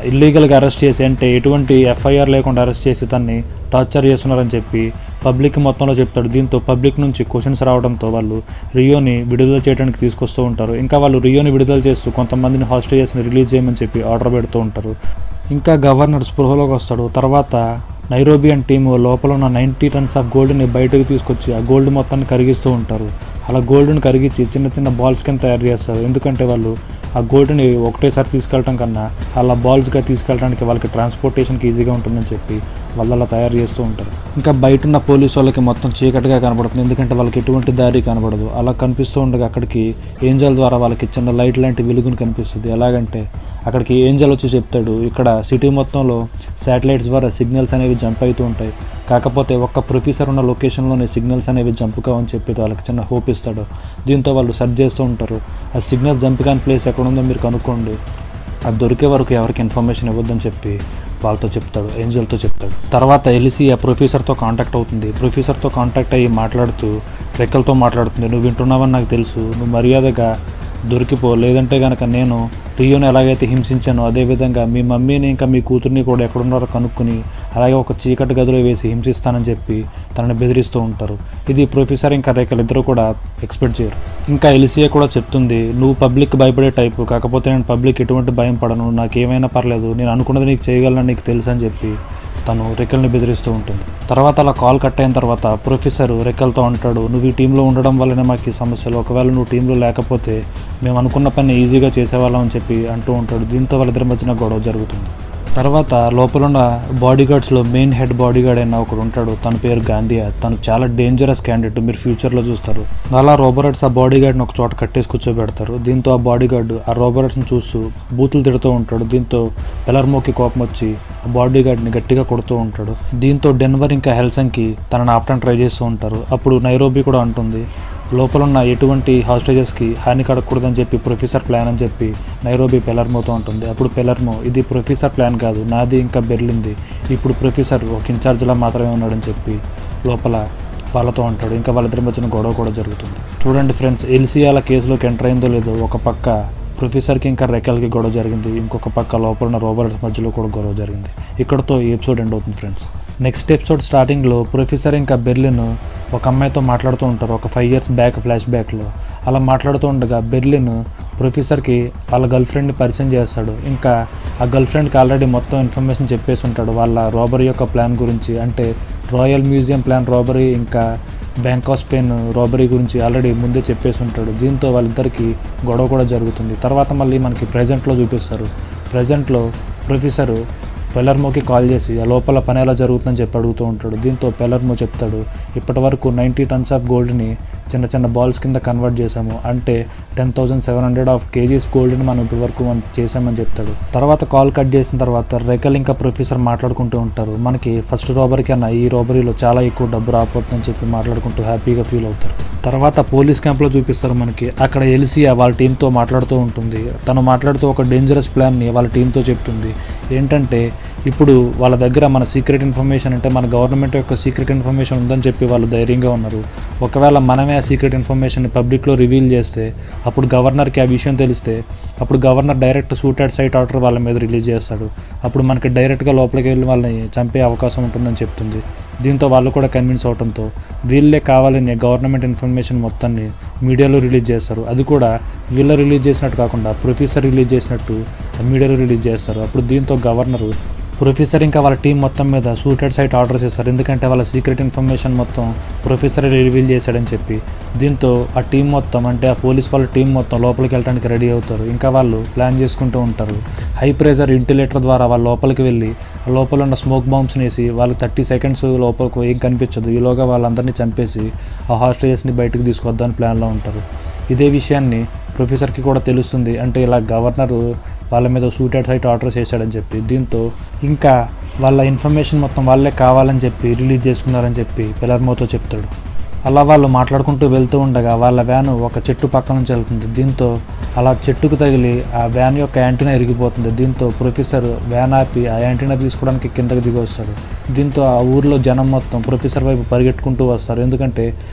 ఇల్లీగల్గా అరెస్ట్ చేసి, అంటే ఎటువంటి ఎఫ్ఐఆర్ లేకుండా అరెస్ట్ చేసి తన్ని టార్చర్ చేస్తున్నారని చెప్పి పబ్లిక్ మొత్తంలో చెప్తాడు. దీంతో పబ్లిక్ నుంచి క్వశ్చన్స్ రావడంతో వాళ్ళు రియోని విడుదల చేయడానికి తీసుకొస్తూ ఉంటారు. ఇంకా వాళ్ళు రియోని విడుదల చేస్తూ కొంతమందిని హాస్టేజెస్ని రిలీజ్ చేయమని చెప్పి ఆర్డర్ పెడుతూ ఉంటారు. ఇంకా గవర్నర్ స్పృహలోకి వస్తాడు. తర్వాత నైరోబి అండ్ టీము లోపల ఉన్న 90 టన్స్ ఆఫ్ గోల్డ్ని బయటకు తీసుకొచ్చి ఆ గోల్డ్ మొత్తాన్ని కరిగిస్తూ ఉంటారు. అలా గోల్డ్ని కరిగించి చిన్న చిన్న బాల్స్ కింద తయారు చేస్తారు. ఎందుకంటే వాళ్ళు ఆ గోల్డ్ని ఒకటేసారి తీసుకెళ్ళటం కన్నా అలా బాల్స్గా తీసుకెళ్ళడానికి వాళ్ళకి ట్రాన్స్పోర్టేషన్కి ఈజీగా ఉంటుందని చెప్పి వాళ్ళు అలా తయారు చేస్తూ ఉంటారు. ఇంకా బయట ఉన్న పోలీసు వాళ్ళకి మొత్తం చీకటిగా కనబడుతుంది, ఎందుకంటే వాళ్ళకి ఎటువంటి దారి కనబడదు. అలా కనిపిస్తూ ఉండగా అక్కడికి ఏంజల్ ద్వారా వాళ్ళకి చిన్న లైట్ లాంటి వెలుగుని కనిపిస్తుంది. ఎలాగంటే అక్కడికి ఏంజల్ వచ్చి చెప్తాడు, ఇక్కడ సిటీ మొత్తంలో శాటిలైట్స్ ద్వారా సిగ్నల్స్ అనేవి జంప్ అవుతూ ఉంటాయి, కాకపోతే ఒక్క ప్రొఫెసర్ ఉన్న లొకేషన్లోనే సిగ్నల్స్ అనేవి జంప్ కావని చెప్పి వాళ్ళకి చిన్న హోప్ ఇస్తాడు. దీంతో వాళ్ళు సెర్చ్ చేస్తూ ఉంటారు. ఆ సిగ్నల్ జంప్ కాని ప్లేస్ ఎక్కడుందో మీరు కనుక్కోండి, అది దొరికే వరకు ఎవరికి ఇన్ఫర్మేషన్ ఇవ్వద్దని చెప్పి వాళ్ళతో చెప్తాడు, ఏంజల్తో చెప్తాడు. తర్వాత ఎలిసి ఆ ప్రొఫెసర్తో కాంటాక్ట్ అవుతుంది. ప్రొఫెసర్తో కాంటాక్ట్ అయ్యి మాట్లాడుతూ రెక్కలతో మాట్లాడుతుంది, నువ్వు వింటున్నావని నాకు తెలుసు, నువ్వు మర్యాదగా దొరికిపో, లేదంటే కనుక నేను రియోని ఎలాగైతే హింసించానో అదేవిధంగా మీ మమ్మీని ఇంకా మీ కూతుర్ని కూడా ఎక్కడున్నారో కనుక్కుని అలాగే ఒక చీకటి గదిలో వేసి హింసిస్తానని చెప్పి తనని బెదిరిస్తూ ఉంటారు. ఇది ప్రొఫెసర్ ఇంకా రేఖలు ఇద్దరు కూడా ఎక్స్పెక్ట్ చేయరు. ఇంకా ఎలిసియా కూడా చెప్తుంది, నువ్వు పబ్లిక్ భయపడే టైపు, కాకపోతే నేను పబ్లిక్ ఎటువంటి భయం పడను, నాకేమైనా పర్లేదు, నేను అనుకున్నది నీకు చేయగలను నీకు తెలుసు అని చెప్పి తను రెక్కల్ని బెదిరిస్తూ ఉంటుంది. తర్వాత అలా కాల్ కట్ అయిన తర్వాత ప్రొఫెసర్ రెక్కలతో అంటాడు, నువ్వు ఈ టీంలో ఉండడం వల్లనే మాకు ఈ సమస్యలు, ఒకవేళ నువ్వు టీంలో లేకపోతే మేము అనుకున్న పని ఈజీగా చేసేవాళ్ళం అని చెప్పి అంటూ ఉంటాడు. దీంతో వాళ్ళిద్దరి మధ్యన గొడవ జరుగుతుంది. తర్వాత లోపలున్న బాడీగార్డ్స్లో మెయిన్ హెడ్ బాడీగార్డ్ అయిన ఒకడు ఉంటాడు, తన పేరు గాంధియా. తను చాలా డేంజరస్ క్యాండిడేట్, మీరు ఫ్యూచర్లో చూస్తారు. అలా రోబోట్స్ ఆ బాడీగార్డ్ని ఒక చోట కట్టేసి కూర్చోబెడతారు. దీంతో ఆ బాడీగార్డ్ ఆ రోబోట్స్ని చూస్తూ బూతులు తిడుతూ ఉంటాడు. దీంతో పెలర్మోకి కోపం వచ్చి ఆ బాడీగార్డ్ని గట్టిగా కొడుతూ ఉంటాడు. దీంతో డెన్వర్ ఇంకా హెల్సంకి తనని ఆపడానికి ట్రై చేస్తూ ఉంటారు. అప్పుడు నైరోబి కూడా అంటుంది, లోపల ఉన్న ఎటువంటి హాస్టేజెస్కి హాని కడగకూడదని చెప్పి ప్రొఫెసర్ ప్లాన్ అని చెప్పి నైరోబి పెలర్మోతో ఉంటుంది. అప్పుడు పెలర్మో, ఇది ప్రొఫెసర్ ప్లాన్ కాదు, నాది ఇంకా బెర్లింది, ఇప్పుడు ప్రొఫెసర్ ఒక ఇన్ఛార్జ్లా మాత్రమే ఉన్నాడని చెప్పి లోపల వాళ్ళతో ఉంటాడు. ఇంకా వాళ్ళిద్దరి మధ్యన గొడవ కూడా జరుగుతుంది. చూడండి ఫ్రెండ్స్, ఎల్సియాల కేసులోకి ఎంటర్ అయిందో లేదో, ఒక పక్క ప్రొఫెసర్కి ఇంకా రెక్కలకి గొడవ జరిగింది. ఇంకొక పక్క లోపల ఉన్న రోబోట్స్ మధ్యలో కూడా గొడవ జరిగింది. ఇక్కడతో ఈ ఎపిసోడ్ ఎండ్ అవుతుంది ఫ్రెండ్స్. నెక్స్ట్ ఎపిసోడ్ స్టార్టింగ్లో ప్రొఫెసర్ ఇంకా బెర్లిన్ ఒక అమ్మాయితో మాట్లాడుతూ ఉంటారు. ఒక 5 years బ్యాక్ ఫ్లాష్ బ్యాక్లో అలా మాట్లాడుతూ ఉండగా బెర్లిన్ ప్రొఫెసర్కి వాళ్ళ గర్ల్ ఫ్రెండ్ని పరిచయం చేస్తాడు. ఇంకా ఆ గర్ల్ ఫ్రెండ్కి ఆల్రెడీ మొత్తం ఇన్ఫర్మేషన్ చెప్పేసి ఉంటాడు వాళ్ళ రాబరీ యొక్క ప్లాన్ గురించి. అంటే రాయల్ మ్యూజియం ప్లాన్ రాబరీ ఇంకా బ్యాంక్ ఆఫ్ స్పెయిన్ రాబరీ గురించి ఆల్రెడీ ముందే చెప్పేసి ఉంటాడు. దీంతో వాళ్ళిద్దరికి గొడవ కూడా జరుగుతుంది. తర్వాత మళ్ళీ మనకి ప్రజెంట్లో చూపిస్తారు. ప్రజెంట్లో ప్రొఫెసరు పెలర్మోకి కాల్ చేసి ఆ లోపల పని ఎలా జరుగుతుందని చెప్పి అడుగుతూ ఉంటాడు. దీంతో పెలర్మో చెప్తాడు, ఇప్పటి వరకు 90 tons ఆఫ్ గోల్డ్ని చిన్న చిన్న బాల్స్ కింద కన్వర్ట్ చేశాము. అంటే 10,700 kgs గోల్డ్ని మనం ఇప్పటి వరకు మనం చేసామని చెప్తాడు. తర్వాత కాల్ కట్ చేసిన తర్వాత రెకల్ ఇంకా ప్రొఫెసర్ మాట్లాడుకుంటూ ఉంటారు. మనకి ఫస్ట్ రాబరీ కన్నా ఈ రాబరీలో చాలా ఎక్కువ డబ్బు రాకపోతుందని చెప్పి మాట్లాడుకుంటూ హ్యాపీగా ఫీల్ అవుతారు. తర్వాత పోలీస్ క్యాంప్లో చూపిస్తారు మనకి. అక్కడ ఎలిసియా వాళ్ళ టీంతో మాట్లాడుతూ ఉంటుంది. తను మాట్లాడుతూ ఒక డేంజరస్ ప్లాన్ని వాళ్ళ టీంతో చెప్తుంది. ఏంటంటే ఇప్పుడు వాళ్ళ దగ్గర మన సీక్రెట్ ఇన్ఫర్మేషన్ అంటే మన గవర్నమెంట్ యొక్క సీక్రెట్ ఇన్ఫర్మేషన్ ఉందని చెప్పి వాళ్ళు ధైర్యంగా ఉన్నారు. ఒకవేళ మనమే ఆ సీక్రెట్ ఇన్ఫర్మేషన్ని పబ్లిక్లో రివీల్ చేస్తే అప్పుడు గవర్నర్కి ఆ విషయం తెలిస్తే అప్పుడు governor direct suited site order వాళ్ళ మీద రిలీజ్ చేస్తాడు. అప్పుడు మనకి డైరెక్ట్గా లోపలికి వెళ్ళి వాళ్ళని చంపే అవకాశం ఉంటుందని చెప్తుంది. దీంతో వాళ్ళు కూడా కన్విన్స్ అవడంతో వీళ్ళే కావాలని గవర్నమెంట్ ఇన్ఫర్మేషన్ మొత్తాన్ని మీడియాలో రిలీజ్ చేస్తారు. అది కూడా వీళ్ళు రిలీజ్ చేసినట్టు కాకుండా ప్రొఫెసర్ రిలీజ్ చేసినట్టు మీడియాలో రిలీజ్ చేస్తారు. అప్పుడు దీంతో గవర్నరు ప్రొఫెసర్ ఇంకా వాళ్ళ టీం మొత్తం మీద సూటెడ్ సైట్ ఆర్డర్స్ ఇస్తారు. ఎందుకంటే వాళ్ళ సీక్రెట్ ఇన్ఫర్మేషన్ మొత్తం ప్రొఫెసర్ రివీల్ చేశాడని చెప్పి. దీంతో ఆ టీం మొత్తం అంటే ఆ పోలీస్ వాళ్ళ టీం మొత్తం లోపలికి వెళ్ళడానికి రెడీ అవుతారు. ఇంకా వాళ్ళు ప్లాన్ చేసుకుంటూ ఉంటారు. హై ప్రెజర్ ఇంటిలేటర్ ద్వారా వాళ్ళ లోపలికి వెళ్ళి ఆ లోపల ఉన్న స్మోక్ బాంబ్స్ని వేసి వాళ్ళకి 30 seconds లోపలికి ఏం కనిపించదు. ఈలోగా వాళ్ళందరినీ చంపేసి ఆ హాస్టేజెస్ని బయటకు తీసుకొద్దామని ప్లాన్లో ఉంటారు. ఇదే విషయాన్ని ప్రొఫెసర్కి కూడా తెలుస్తుంది. అంటే ఇలా గవర్నరు వాళ్ళ మీద సూటెడ్ సైట్ ఆర్డర్స్ చేశాడని చెప్పి. దీంతో ఇంకా వాళ్ళ ఇన్ఫర్మేషన్ మొత్తం వాళ్ళే కావాలని చెప్పి రిలీజ్ చేసుకున్నారని చెప్పి పెలర్మోతో చెప్తాడు. అలా వాళ్ళు మాట్లాడుకుంటూ వెళ్తూ ఉండగా వాళ్ళ వ్యాను ఒక చెట్టు పక్క నుంచి వెళ్తుంది. దీంతో అలా చెట్టుకు తగిలి ఆ వ్యాన్ యొక్క యాంటీనా ఇరిగిపోతుంది. దీంతో ప్రొఫెసర్ వ్యాన్ ఆపి ఆ యాంటీనా తీసుకోవడానికి కిందకి దిగి వస్తాడు. దీంతో ఆ ఊర్లో జనం మొత్తం ప్రొఫెసర్ వైపు పరిగెట్టుకుంటూ వస్తారు. ఎందుకంటే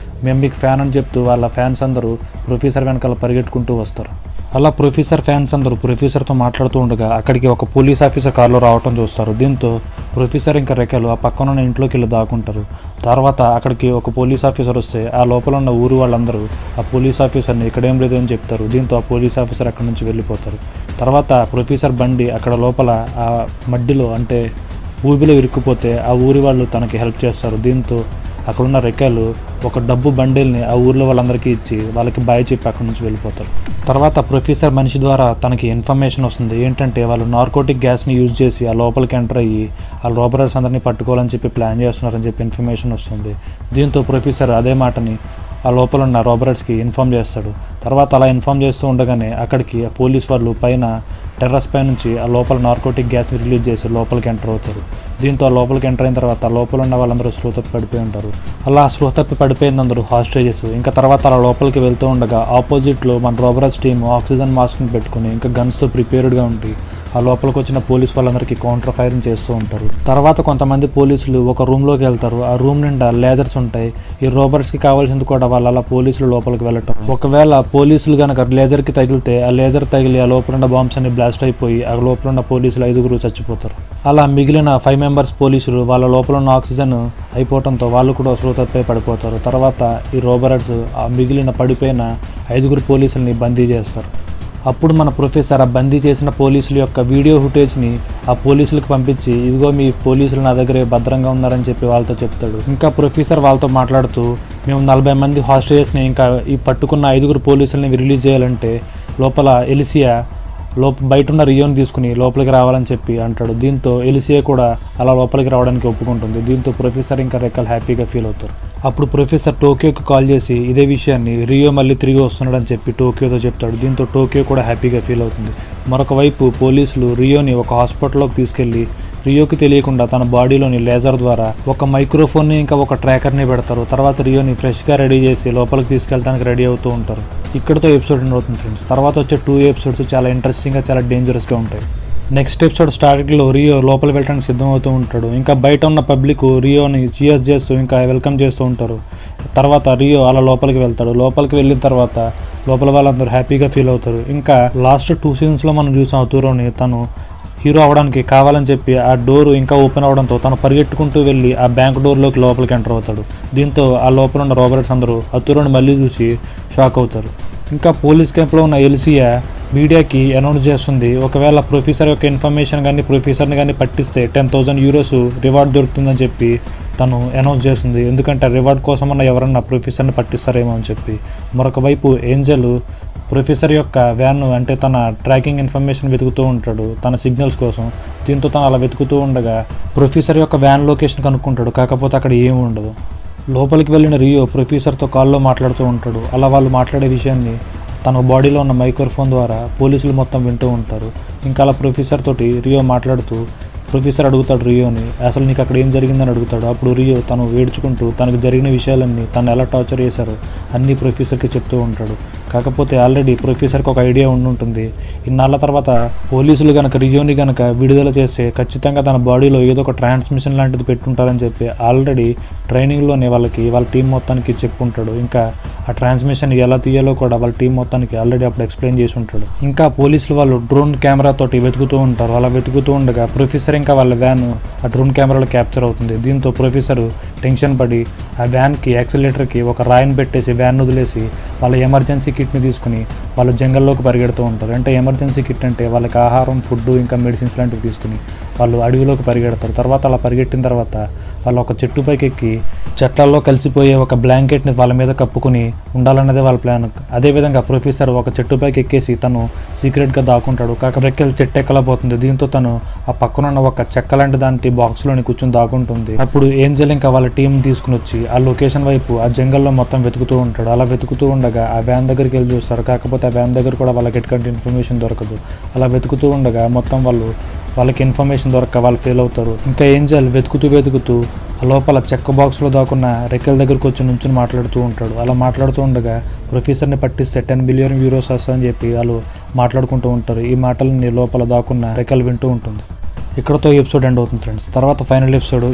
మేము మీకు ఫ్యాన్ అని చెప్తూ వాళ్ళ ఫ్యాన్స్ అందరూ ప్రొఫెసర్ వెనకాల పరిగెట్టుకుంటూ వస్తారు. అలా ప్రొఫెసర్ ఫ్యాన్స్ అందరూ ప్రొఫెసర్తో మాట్లాడుతూ ఉండగా అక్కడికి ఒక పోలీస్ ఆఫీసర్ కారులో రావటం చూస్తారు. దీంతో ప్రొఫెసర్ ఇంకా రెక్కలు ఆ పక్కన ఉన్న ఇంట్లోకి వెళ్ళి దాక్కుంటారు. తర్వాత అక్కడికి ఒక పోలీస్ ఆఫీసర్ వస్తే ఆ లోపల ఉన్న ఊరు వాళ్ళందరూ ఆ పోలీస్ ఆఫీసర్ని ఇక్కడేం లేదు అని చెప్తారు. దీంతో ఆ పోలీస్ ఆఫీసర్ అక్కడి నుంచి వెళ్ళిపోతారు. తర్వాత ప్రొఫెసర్ బండి అక్కడ లోపల ఆ మడ్డిలో అంటే ఊబిలో ఇరుక్కుపోతే ఆ ఊరి వాళ్ళు తనకి హెల్ప్ చేస్తారు. దీంతో అక్కడున్న రెక్కలు ఒక డబ్బు బండిల్ని ఆ ఊర్లో వాళ్ళందరికీ ఇచ్చి వాళ్ళకి బాయ్ చెప్పి అక్కడి నుంచి వెళ్ళిపోతారు. తర్వాత ప్రొఫెసర్ మనిషి ద్వారా తనకి ఇన్ఫర్మేషన్ వస్తుంది. ఏంటంటే వాళ్ళు నార్కోటిక్ గ్యాస్ని యూజ్ చేసి ఆ లోపలికి ఎంటర్ అయ్యి ఆ రోబరర్స్ అందరినీ పట్టుకోవాలని చెప్పి ప్లాన్ చేస్తున్నారని చెప్పి ఇన్ఫర్మేషన్ వస్తుంది. దీంతో ప్రొఫెసర్ అదే మాటని ఆ లోపల ఉన్న రోబరర్స్కి ఇన్ఫామ్ చేస్తాడు. తర్వాత అలా ఇన్ఫామ్ చేస్తూ ఉండగానే అక్కడికి పోలీస్ వాళ్ళు పైన టెర్రస్ పై నుంచి ఆ లోపల నార్కోటిక్ గ్యాస్ని రిలీజ్ చేసి లోపలికి ఎంటర్ అవుతారు. దీంతో ఆ లోపలికి ఎంటర్ అయిన తర్వాత లోపల ఉన్న వాళ్ళందరూ స్పృహ తప్పి పడిపోయి ఉంటారు. అలా స్పృహ తప్పి పడిపోయింది అందరూ హాస్టేజెస్. ఇంకా తర్వాత అలా లోపలికి వెళ్తూ ఉండగా ఆపోజిట్లో మన రోబరర్స్ టీమ్ ఆక్సిజన్ మాస్క్ని పెట్టుకుని ఇంకా గన్స్తో ప్రిపేర్డ్గా ఉండి ఆ లోపలికి వచ్చిన పోలీస్ వాళ్ళందరికీ కౌంటర్ ఫైరింగ్ చేస్తూ ఉంటారు. తర్వాత కొంతమంది పోలీసులు ఒక రూమ్లోకి వెళ్తారు. ఆ రూమ్ నిండా లేజర్స్ ఉంటాయి. ఈ రోబర్స్కి కావాల్సింది కూడా వాళ్ళు అలా పోలీసులు లోపలికి వెళ్ళటం. ఒకవేళ పోలీసులు కనుక లేజర్కి తగిలితే ఆ లేజర్ తగిలి ఆ లోపల ఉన్న బాంబ్స్ అన్ని బ్లాస్ట్ అయిపోయి ఆ లోపల ఉన్న పోలీసులు 5 చచ్చిపోతారు. అలా మిగిలిన 5 members పోలీసులు వాళ్ళ లోపల ఉన్న ఆక్సిజన్ అయిపోవడంతో వాళ్ళు కూడా స్పృహ తప్పి పడిపోతారు. తర్వాత ఈ రోబర్స్ ఆ మిగిలిన పడిపోయిన 5 పోలీసుల్ని బందీ చేస్తారు. అప్పుడు మన ప్రొఫెసర్ ఆ బందీ చేసిన పోలీసుల యొక్క వీడియో ఫుటేజ్ని ఆ పోలీసులకు పంపించి ఇదిగో మీ పోలీసులు నా దగ్గరే భద్రంగా ఉన్నారని చెప్పి వాళ్ళతో చెప్తాడు. ఇంకా ప్రొఫెసర్ వాళ్ళతో మాట్లాడుతూ మేము 40 మంది హాస్టేజెస్ని ఇంకా ఈ పట్టుకున్న 5 పోలీసులని రిలీజ్ చేయాలంటే లోపల ఎలిసియా బయట ఉన్న రియోని తీసుకుని లోపలికి రావాలని చెప్పి అంటాడు. దీంతో ఎలిసియా కూడా అలా లోపలికి రావడానికి ఒప్పుకుంటుంది. దీంతో ప్రొఫెసర్ ఇంకా రెక్కలు హ్యాపీగా ఫీల్ అవుతారు. అప్పుడు ప్రొఫెసర్ టోక్యోకి కాల్ చేసి ఇదే విషయాన్ని రియో మళ్ళీ తిరిగి వస్తున్నాడని చెప్పి టోక్యోతో చెప్తాడు. దీంతో టోక్యో కూడా హ్యాపీగా ఫీల్ అవుతుంది. మరొక వైపు పోలీసులు రియోని ఒక హాస్పిటల్లోకి తీసుకెళ్లి రియోకి తెలియకుండా తన బాడీలోని లేజర్ ద్వారా ఒక మైక్రోఫోన్ని ఇంకా ఒక ట్రాకర్ని పెడతారు. తర్వాత రియోని ఫ్రెష్గా రెడీ చేసి లోపలికి తీసుకెళ్ళడానికి రెడీ అవుతూ ఉంటారు. ఇక్కడతో ఎపిసోడ్ ఎండ్ అవుతుంది ఫ్రెండ్స్. తర్వాత వచ్చే 2 episodes చాలా ఇంట్రెస్టింగ్గా చాలా డేంజరస్గా ఉంటాయి. నెక్స్ట్ ఎపిసోడ్ స్టార్టింగ్లో రియో లోపల వెళ్ళడానికి సిద్ధం అవుతూ ఉంటాడు. ఇంకా బయట ఉన్న పబ్లిక్ రియోని చీయర్స్ చేస్తూ ఇంకా వెల్కమ్ చేస్తూ ఉంటారు. తర్వాత రియో అలా లోపలికి వెళ్తాడు. లోపలికి వెళ్ళిన తర్వాత లోపల వాళ్ళందరూ హ్యాపీగా ఫీల్ అవుతారు. ఇంకా లాస్ట్ 2 సీజన్స్లో మనం చూసాం అతూరోని తను హీరో అవడానికి కావాలని చెప్పి ఆ డోరు ఇంకా ఓపెన్ అవడంతో తను పరిగెట్టుకుంటూ వెళ్ళి ఆ బ్యాంక్ డోర్లోకి లోపలికి ఎంటర్ అవుతాడు. దీంతో ఆ లోపల ఉన్న రోబర్ట్స్ అందరూ అతూరోని మళ్ళీ చూసి షాక్ అవుతారు. ఇంకా పోలీస్ క్యాంప్లో ఉన్న ఎలిసియా మీడియాకి అనౌన్స్ చేస్తుంది, ఒకవేళ ప్రొఫెసర్ యొక్క ఇన్ఫర్మేషన్ కానీ ప్రొఫెసర్ని కానీ పట్టిస్తే 10,000 యూరోస్ రివార్డ్ దొరుకుతుందని చెప్పి తను అనౌన్స్ చేస్తుంది. ఎందుకంటే రివార్డ్ కోసమన్నా ఎవరన్నా ప్రొఫెసర్ని పట్టిస్తారేమో అని చెప్పి. మరొక వైపు ఏంజల్ ప్రొఫెసర్ యొక్క వ్యాన్ అంటే తన ట్రాకింగ్ ఇన్ఫర్మేషన్ వెతుకుతూ ఉంటాడు తన సిగ్నల్స్ కోసం. దీంతో తను అలా వెతుకుతూ ఉండగా ప్రొఫెసర్ యొక్క వ్యాన్ లొకేషన్ కనుక్కుంటాడు. కాకపోతే అక్కడ ఏమీ ఉండదు. లోపలికి వెళ్ళిన రియో ప్రొఫెసర్తో కాల్లో మాట్లాడుతూ ఉంటాడు. అలా వాళ్ళు మాట్లాడే విషయాన్ని తన బాడీలో ఉన్న మైక్రోఫోన్ ద్వారా పోలీసులు మొత్తం వింటూ ఉంటారు. ఇంకా అలా ప్రొఫెసర్ తోటి రియో మాట్లాడుతూ ప్రొఫెసర్ అడుగుతాడు రియోని, అసలు నీకు అక్కడ ఏం జరిగిందని అడుగుతాడు. అప్పుడు రియో తను ఏడ్చుకుంటూ తనకు జరిగిన విషయాలన్నీ తను ఎలా టార్చర్ చేశారో అన్నీ ప్రొఫెసర్కి చెప్తూ ఉంటాడు. కాకపోతే ఆల్రెడీ ప్రొఫెసర్కి ఒక ఐడియా ఉండుంటుంది, ఇన్నాళ్ళ తర్వాత పోలీసులు కనుక రియోని కనుక విడుదల చేస్తే ఖచ్చితంగా తన బాడీలో ఏదో ఒక ట్రాన్స్మిషన్ లాంటిది పెట్టుంటారని చెప్పి ఆల్రెడీ ట్రైనింగ్లోనే వాళ్ళ టీం మొత్తానికి చెప్పుంటాడు. ఇంకా ఆ ట్రాన్స్మిషన్ ఎలా తీయాలో కూడా వాళ్ళ టీం మొత్తానికి ఆల్రెడీ అప్పుడు ఎక్స్ప్లెయిన్ చేసి ఉంటాడు. ఇంకా పోలీసులు వాళ్ళు డ్రోన్ కెమెరా తోటి వెతుకుతూ ఉంటారు. అలా వెతుకుతూ ఉండగా ప్రొఫెసర్ ఇంకా వాళ్ళ వ్యాన్ ఆ డ్రోన్ కెమెరాలో క్యాప్చర్ అవుతుంది. దీంతో ప్రొఫెసర్ టెన్షన్ పడి ఆ వ్యాన్కి యాక్సిలేటర్కి ఒక రాయిని పెట్టేసి వ్యాన్ వదిలేసి వాళ్ళ ఎమర్జెన్సీ కిట్ని తీసుకుని వాళ్ళు జంగల్లోకి పరిగెడుతూ ఉంటారు. అంటే ఎమర్జెన్సీ కిట్ అంటే వాళ్ళకి ఆహారం, ఫుడ్, ఇంకా మెడిసిన్స్ లాంటివి తీసుకుని వాళ్ళు అడవిలోకి పరిగెడతారు. తర్వాత అలా పరిగెట్టిన తర్వాత వాళ్ళు ఒక చెట్టు పైకి ఎక్కి చెట్లలో కలిసిపోయే ఒక బ్లాంకెట్ని వాళ్ళ మీద కప్పుకుని ఉండాలన్నదే వాళ్ళ ప్లాన్. అదేవిధంగా ప్రొఫెసర్ ఒక చెట్టు పైకి ఎక్కేసి తను సీక్రెట్గా దాక్కుంటాడు. రెక్కలు చెట్టు ఎక్కలేకపోతుంది. దీంతో తను ఆ పక్కనున్న ఒక చెక్క లాంటి దాంటి బాక్స్లోని కూర్చొని దాక్కుంటుంది. అప్పుడు ఏంజల్ ఇంకా వాళ్ళ టీం తీసుకుని వచ్చి ఆ లొకేషన్ వైపు ఆ జంగల్లో మొత్తం వెతుకుతూ ఉంటాడు. అలా వెతుకుతూ ఉండగా ఆ వ్యాన్ దగ్గరికి వెళ్ళి చూస్తారు. కాకపోతే ఆ వ్యాన్ దగ్గర కూడా వాళ్ళకి ఎటువంటి ఇన్ఫర్మేషన్ దొరకదు. అలా వెతుకుతూ ఉండగా మొత్తం వాళ్ళకి ఇన్ఫర్మేషన్ దొరక్క వాళ్ళు ఫెయిల్ అవుతారు. ఇంకా ఏంజల్ వెతుకుతూ ఆ లోపల చెక్క బాక్స్లో దాకున్న రెక్కల దగ్గరకు వచ్చి నుంచుని మాట్లాడుతూ ఉంటాడు. అలా మాట్లాడుతూ ఉండగా ప్రొఫెసర్ని పట్టిస్తే 10 బిలియన్ యూరోస్ వస్తుందని చెప్పి వాళ్ళు మాట్లాడుకుంటూ ఉంటారు. ఈ మాటలని లోపల దాకున్న రెక్కలు వింటూ ఉంటుంది. ఇక్కడతో ఎపిసోడ్ ఎండ్ అవుతుంది ఫ్రెండ్స్. తర్వాత ఫైనల్ ఎపిసోడ్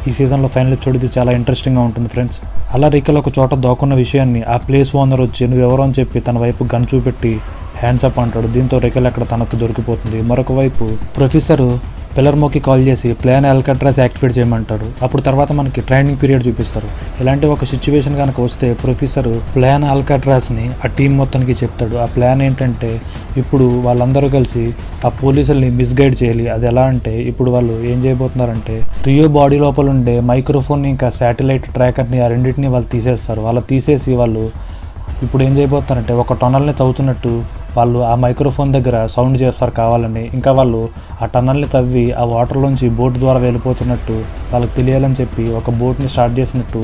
ఈ సీజన్లో ఫైనల్ ఎపిసోడ్ ఇది చాలా ఇంట్రెస్టింగ్గా ఉంటుంది ఫ్రెండ్స్. అలా రికల్ ఒక చోట దాక్కున్న విషయాన్ని ఆ ప్లేస్ ఓనర్ వచ్చి నువ్వు ఎవరో అని చెప్పి తన వైపు గన్ చూపెట్టి హ్యాండ్స్ అప్ అంటాడు. దీంతో రికల్ అక్కడ తనకు దొరికిపోతుంది. మరొక వైపు ప్రొఫెసర్ పెలర్మోకి కాల్ చేసి ప్లాన్ అల్కాట్రాస్ యాక్టివేట్ చేయమంటాడు. అప్పుడు తర్వాత మనకి ట్రైనింగ్ పీరియడ్ చూపిస్తారు. ఇలాంటి ఒక సిచ్యువేషన్ కనుక వస్తే ప్రొఫెసర్ ప్లాన్ అల్కాట్రాస్ని ఆ టీం మొత్తానికి చెప్తాడు. ఆ ప్లాన్ ఏంటంటే ఇప్పుడు వాళ్ళందరూ కలిసి ఆ పోలీసుల్ని మిస్గైడ్ చేయాలి. అది ఎలా అంటే ఇప్పుడు వాళ్ళు ఏం చేయబోతున్నారంటే రియో బాడీ లోపల ఉండే మైక్రోఫోన్ ఇంకా శాటిలైట్ ట్రాకర్ని ఆ రెండింటిని వాళ్ళు తీసేస్తారు. వాళ్ళు తీసేసి వాళ్ళు ఇప్పుడు ఏం చేయబోతున్నారంటే ఒక టనల్ని తవ్వుతున్నట్టు వాళ్ళు ఆ మైక్రోఫోన్ దగ్గర సౌండ్ చేస్తారు కావాలని. ఇంకా వాళ్ళు ఆ టన్నల్ని తవ్వి ఆ వాటర్లోంచి బోట్ ద్వారా వెళ్ళిపోతున్నట్టు వాళ్ళకి తెలియాలని చెప్పి ఒక బోట్ని స్టార్ట్ చేసినట్టు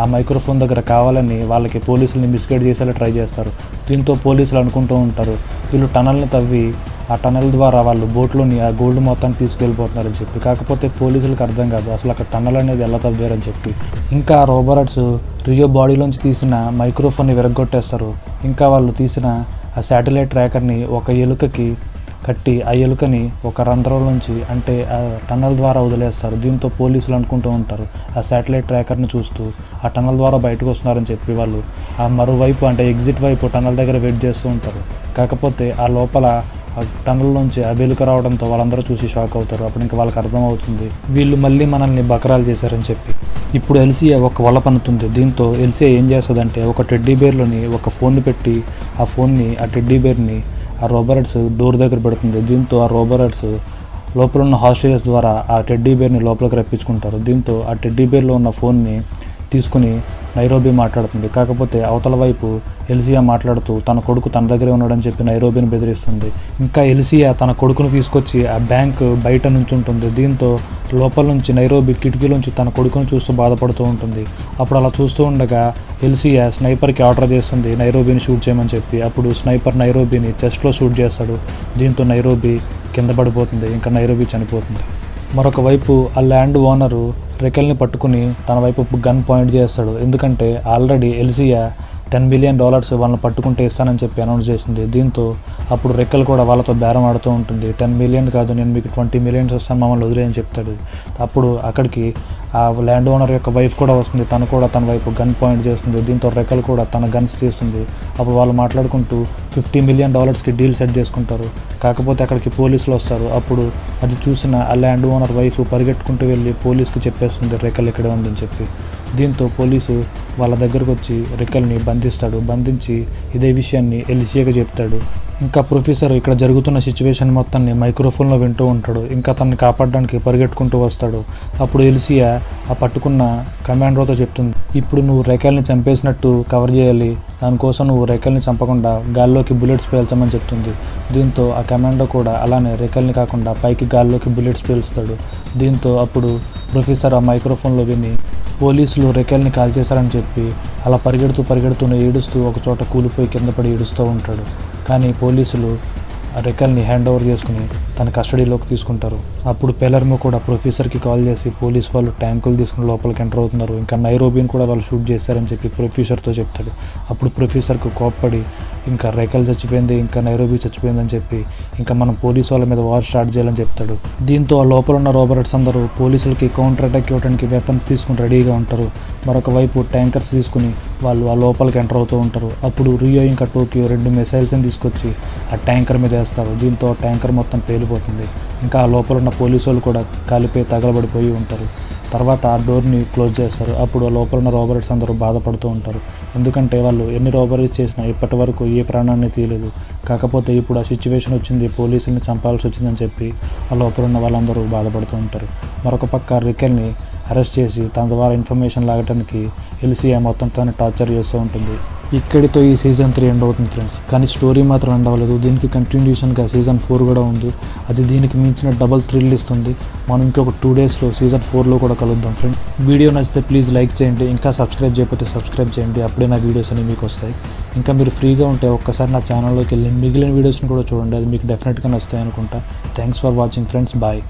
ఆ మైక్రోఫోన్ దగ్గర కావాలని వాళ్ళకి పోలీసుల్ని మిస్గైడ్ చేసేలా ట్రై చేస్తారు. దీంతో పోలీసులు అనుకుంటూ ఉంటారు వీళ్ళు టనల్ని తవ్వి ఆ టనల్ ద్వారా వాళ్ళు బోట్లోని ఆ గోల్డ్ మొత్తాన్ని తీసుకెళ్ళిపోతున్నారని చెప్పి. కాకపోతే పోలీసులకు అర్థం కాదు అసలు అక్కడ టన్నల్ అనేది ఎలా తవ్వారని చెప్పి. ఇంకా రోబోట్స్ రియో బాడీలోంచి తీసిన మైక్రోఫోన్ని విరగొట్టేస్తారు. ఇంకా వాళ్ళు తీసిన ఆ శాటిలైట్ ట్రాకర్ని ఒక ఎలుకకి కట్టి ఆ ఎలుకని ఒక రంధ్రంలోంచి అంటే ఆ టన్నల్ ద్వారా వదిలేస్తారు. దీంతో పోలీసులు అనుకుంటూ ఉంటారు ఆ శాటిలైట్ ట్రాకర్ని చూస్తూ ఆ టన్నల్ ద్వారా బయటకు వస్తున్నారని చెప్పి వాళ్ళు ఆ మరోవైపు అంటే ఎగ్జిట్ వైపు టన్నల్ దగ్గర వెయిట్ చేస్తూ ఉంటారు. కాకపోతే ఆ లోపల ఆ టన్నల్లోంచి ఆ వెలుక రావడంతో వాళ్ళందరూ చూసి షాక్ అవుతారు. అప్పుడు ఇంకా వాళ్ళకి అర్థమవుతుంది వీళ్ళు మళ్ళీ మనల్ని బకరాలు చేశారని చెప్పి. ఇప్పుడు ఎల్సియా ఒక వల పన్నుతుంది. దీంతో ఎల్సియా ఏం చేస్తుందంటే ఒక టెడ్డీ బేర్లోని ఒక ఫోన్ని పెట్టి ఆ ఫోన్ని ఆ టెడ్డీ బేర్ని ఆ రోబోట్స్ డోర్ దగ్గర పెడుతుంది. దీంతో ఆ రోబోట్స్ లోపల ఉన్న హాస్టేజెస్ ద్వారా ఆ టెడ్డీ బేర్ని లోపలికి రప్పించుకుంటారు. దీంతో ఆ టెడ్డీ బేర్లో ఉన్న ఫోన్ని తీసుకుని నైరోబీ మాట్లాడుతుంది. కాకపోతే అవతల వైపు ఎల్సియా మాట్లాడుతూ తన కొడుకు తన దగ్గరే ఉన్నాడని చెప్పి నైరోబీని బెదిరిస్తుంది. ఇంకా ఎల్సియా తన కొడుకును తీసుకొచ్చి ఆ బ్యాంక్ బయట నుంచి ఉంటుంది. దీంతో లోపల నుంచి నైరోబీ కిటికీలోంచి తన కొడుకును చూస్తూ బాధపడుతూ ఉంటుంది. అప్పుడు అలా చూస్తూ ఉండగా ఎల్సియా స్నైపర్కి ఆర్డర్ చేస్తుంది నైరోబీని షూట్ చేయమని చెప్పి. అప్పుడు స్నైపర్ నైరోబీని చెస్ట్లో షూట్ చేస్తాడు. దీంతో నైరోబీ కింద పడిపోతుంది. ఇంకా నైరోబీ చనిపోతుంది. మరొక వైపు ఆ ల్యాండ్ ఓనరు రెకెల్ని పట్టుకుని తన వైపు గన్ పాయింట్ చేస్తాడు. ఎందుకంటే ఆల్రెడీ ఎల్సియా $10 బిలియన్ వాళ్ళని పట్టుకుంటే ఇస్తానని చెప్పి అనౌన్స్ చేసింది. దీంతో అప్పుడు రెక్కలు కూడా వాళ్ళతో బేరం ఆడుతూ ఉంటుంది. 10 మిలియన్ కాదు నేను మీకు 20 మిలియన్స్ వస్తాను మమ్మల్ని వదిలేయని చెప్తాడు. అప్పుడు అక్కడికి ఆ ఆ ల్యాండ్ ఓనర్ యొక్క వైఫ్ కూడా వస్తుంది, తను కూడా తన వైపు గన్ పాయింట్ చేస్తుంది. దీంతో రెకల్ కూడా తన గన్స్ తీస్తుంది. అప్పుడు వాళ్ళు మాట్లాడుకుంటూ $50 million డీల్ సెట్ చేసుకుంటారు. కాకపోతే అక్కడికి పోలీసులు వస్తారు. అప్పుడు అది చూసిన ఆ ల్యాండ్ ఓనర్ వైఫ్ పరిగెట్టుకుంటూ వెళ్ళి పోలీస్కి చెప్పేస్తుంది రెకల్ ఇక్కడే ఉందని చెప్పి. దీంతో పోలీసు వాళ్ళ దగ్గరకు వచ్చి రెకల్ని బంధిస్తాడు. బంధించి ఇదే విషయాన్ని ఎలిసియాకి చెప్తాడు. ఇంకా ప్రొఫెసర్ ఇక్కడ జరుగుతున్న సిచ్యువేషన్ మొత్తాన్ని మైక్రోఫోన్లో వింటూ ఉంటాడు. ఇంకా తనని కాపాడడానికి పరిగెట్టుకుంటూ వస్తాడు. అప్పుడు ఎలిసియా ఆ పట్టుకున్న కమాండోతో చెప్తుంది, ఇప్పుడు నువ్వు రెకల్ని చంపేసినట్టు కవర్ చేయాలి, దానికోసం నువ్వు రెకల్ని చంపకుండా గాల్లోకి బుల్లెట్స్ పేల్చమని చెప్తుంది. దీంతో ఆ కమాండో కూడా అలానే రెకల్ని కాకుండా పైకి గాల్లోకి బుల్లెట్స్ పేల్స్తాడు. దీంతో అప్పుడు ప్రొఫెసర్ ఆ మైక్రోఫోన్లో విని పోలీసులు రెకల్ని కాల్ చేశారని చెప్పి అలా పరిగెడుతూ ఏడుస్తూ ఒక చోట కూలిపోయి కింద పడి ఏడుస్తూ ఉంటాడు. కానీ పోలీసులు రెకల్ని హ్యాండ్ ఓవర్ చేసుకుని తన కస్టడీలోకి తీసుకుంటారు. అప్పుడు పెలర్మో కూడా ప్రొఫెసర్కి కాల్ చేసి పోలీస్ వాళ్ళు ట్యాంకులు తీసుకుని లోపలికి ఎంటర్ అవుతున్నారు, ఇంకా నైరోబీని కూడా వాళ్ళు షూట్ చేశారని చెప్పి ప్రొఫెసర్తో చెప్తాడు. అప్పుడు ప్రొఫెసర్కు కోప్పడి ఇంకా రెకల్ చచ్చిపోయింది, ఇంకా నైరోబీ చచ్చిపోయిందని చెప్పి ఇంకా మనం పోలీసు వాళ్ళ మీద వార్ స్టార్ట్ చేయాలని చెప్తాడు. దీంతో ఆ లోపల ఉన్న రోబోట్స్ అందరూ పోలీసులకి కౌంటర్ అటాక్ ఇవ్వడానికి వెపన్స్ తీసుకుని రెడీగా ఉంటారు. మరొక వైపు ట్యాంకర్స్ తీసుకుని వాళ్ళు ఆ లోపలికి ఎంటర్ అవుతూ ఉంటారు. అప్పుడు రియో ఇంకా టోక్యో 2 మిసైల్స్ని తీసుకొచ్చి ఆ ట్యాంకర్ మీద వేస్తారు. దీంతో ట్యాంకర్ మొత్తం పేలిపోతుంది. ఇంకా ఆ లోపల ఉన్న పోలీసు వాళ్ళు కూడా కాలిపోయి తగలబడిపోయి ఉంటారు. తర్వాత ఆ డోర్ని క్లోజ్ చేస్తారు. అప్పుడు ఆ లోపల ఉన్న రోబోట్స్ అందరూ బాధపడుతూ ఉంటారు. ఎందుకంటే వాళ్ళు ఎన్ని రోబరీస్ చేసినా ఇప్పటి వరకు ఏ ప్రాణాన్ని తీయలేదు. కాకపోతే ఇప్పుడు ఆ సిచ్యువేషన్ వచ్చింది, పోలీసుల్ని చంపాల్సి వచ్చిందని చెప్పి ఆ లోపల ఉన్న వాళ్ళందరూ బాధపడుతూ ఉంటారు. మరొక పక్క రికెల్ని అరెస్ట్ చేసి తన ద్వారా ఇన్ఫర్మేషన్ లాగడానికి ఎలిసియా మొత్తం తను టార్చర్ చేస్తూ ఉంటుంది. ఇక్కడితో ఈ సీజన్ 3 ఎండ్ అవుతుంది ఫ్రెండ్స్. కానీ స్టోరీ మాత్రం ఎండ్ అవ్వలేదు. దీనికి కంటిన్యూషన్గా సీజన్ 4 కూడా ఉంది. అది దీనికి మించిన డబుల్ థ్రిల్ ఇస్తుంది. మనం ఇంకొక 2 డేస్లో సీజన్ 4లో కూడా కలుద్దాం ఫ్రెండ్స్. వీడియో నచ్చితే ప్లీజ్ లైక్ చేయండి, ఇంకా సబ్స్క్రైబ్ చేయకపోతే సబ్స్క్రైబ్ చేయండి, అప్పుడే నా వీడియోస్ అనేవి మీకు వస్తాయి. ఇంకా మీరు ఫ్రీగా ఉంటే ఒక్కసారి నా ఛానల్లోకి వెళ్ళి మిగిలిన వీడియోస్ని కూడా చూడండి, అది మీకు డెఫినెట్గా నచ్చుతాయి అనుకుంటా. Thanks for watching friends, bye.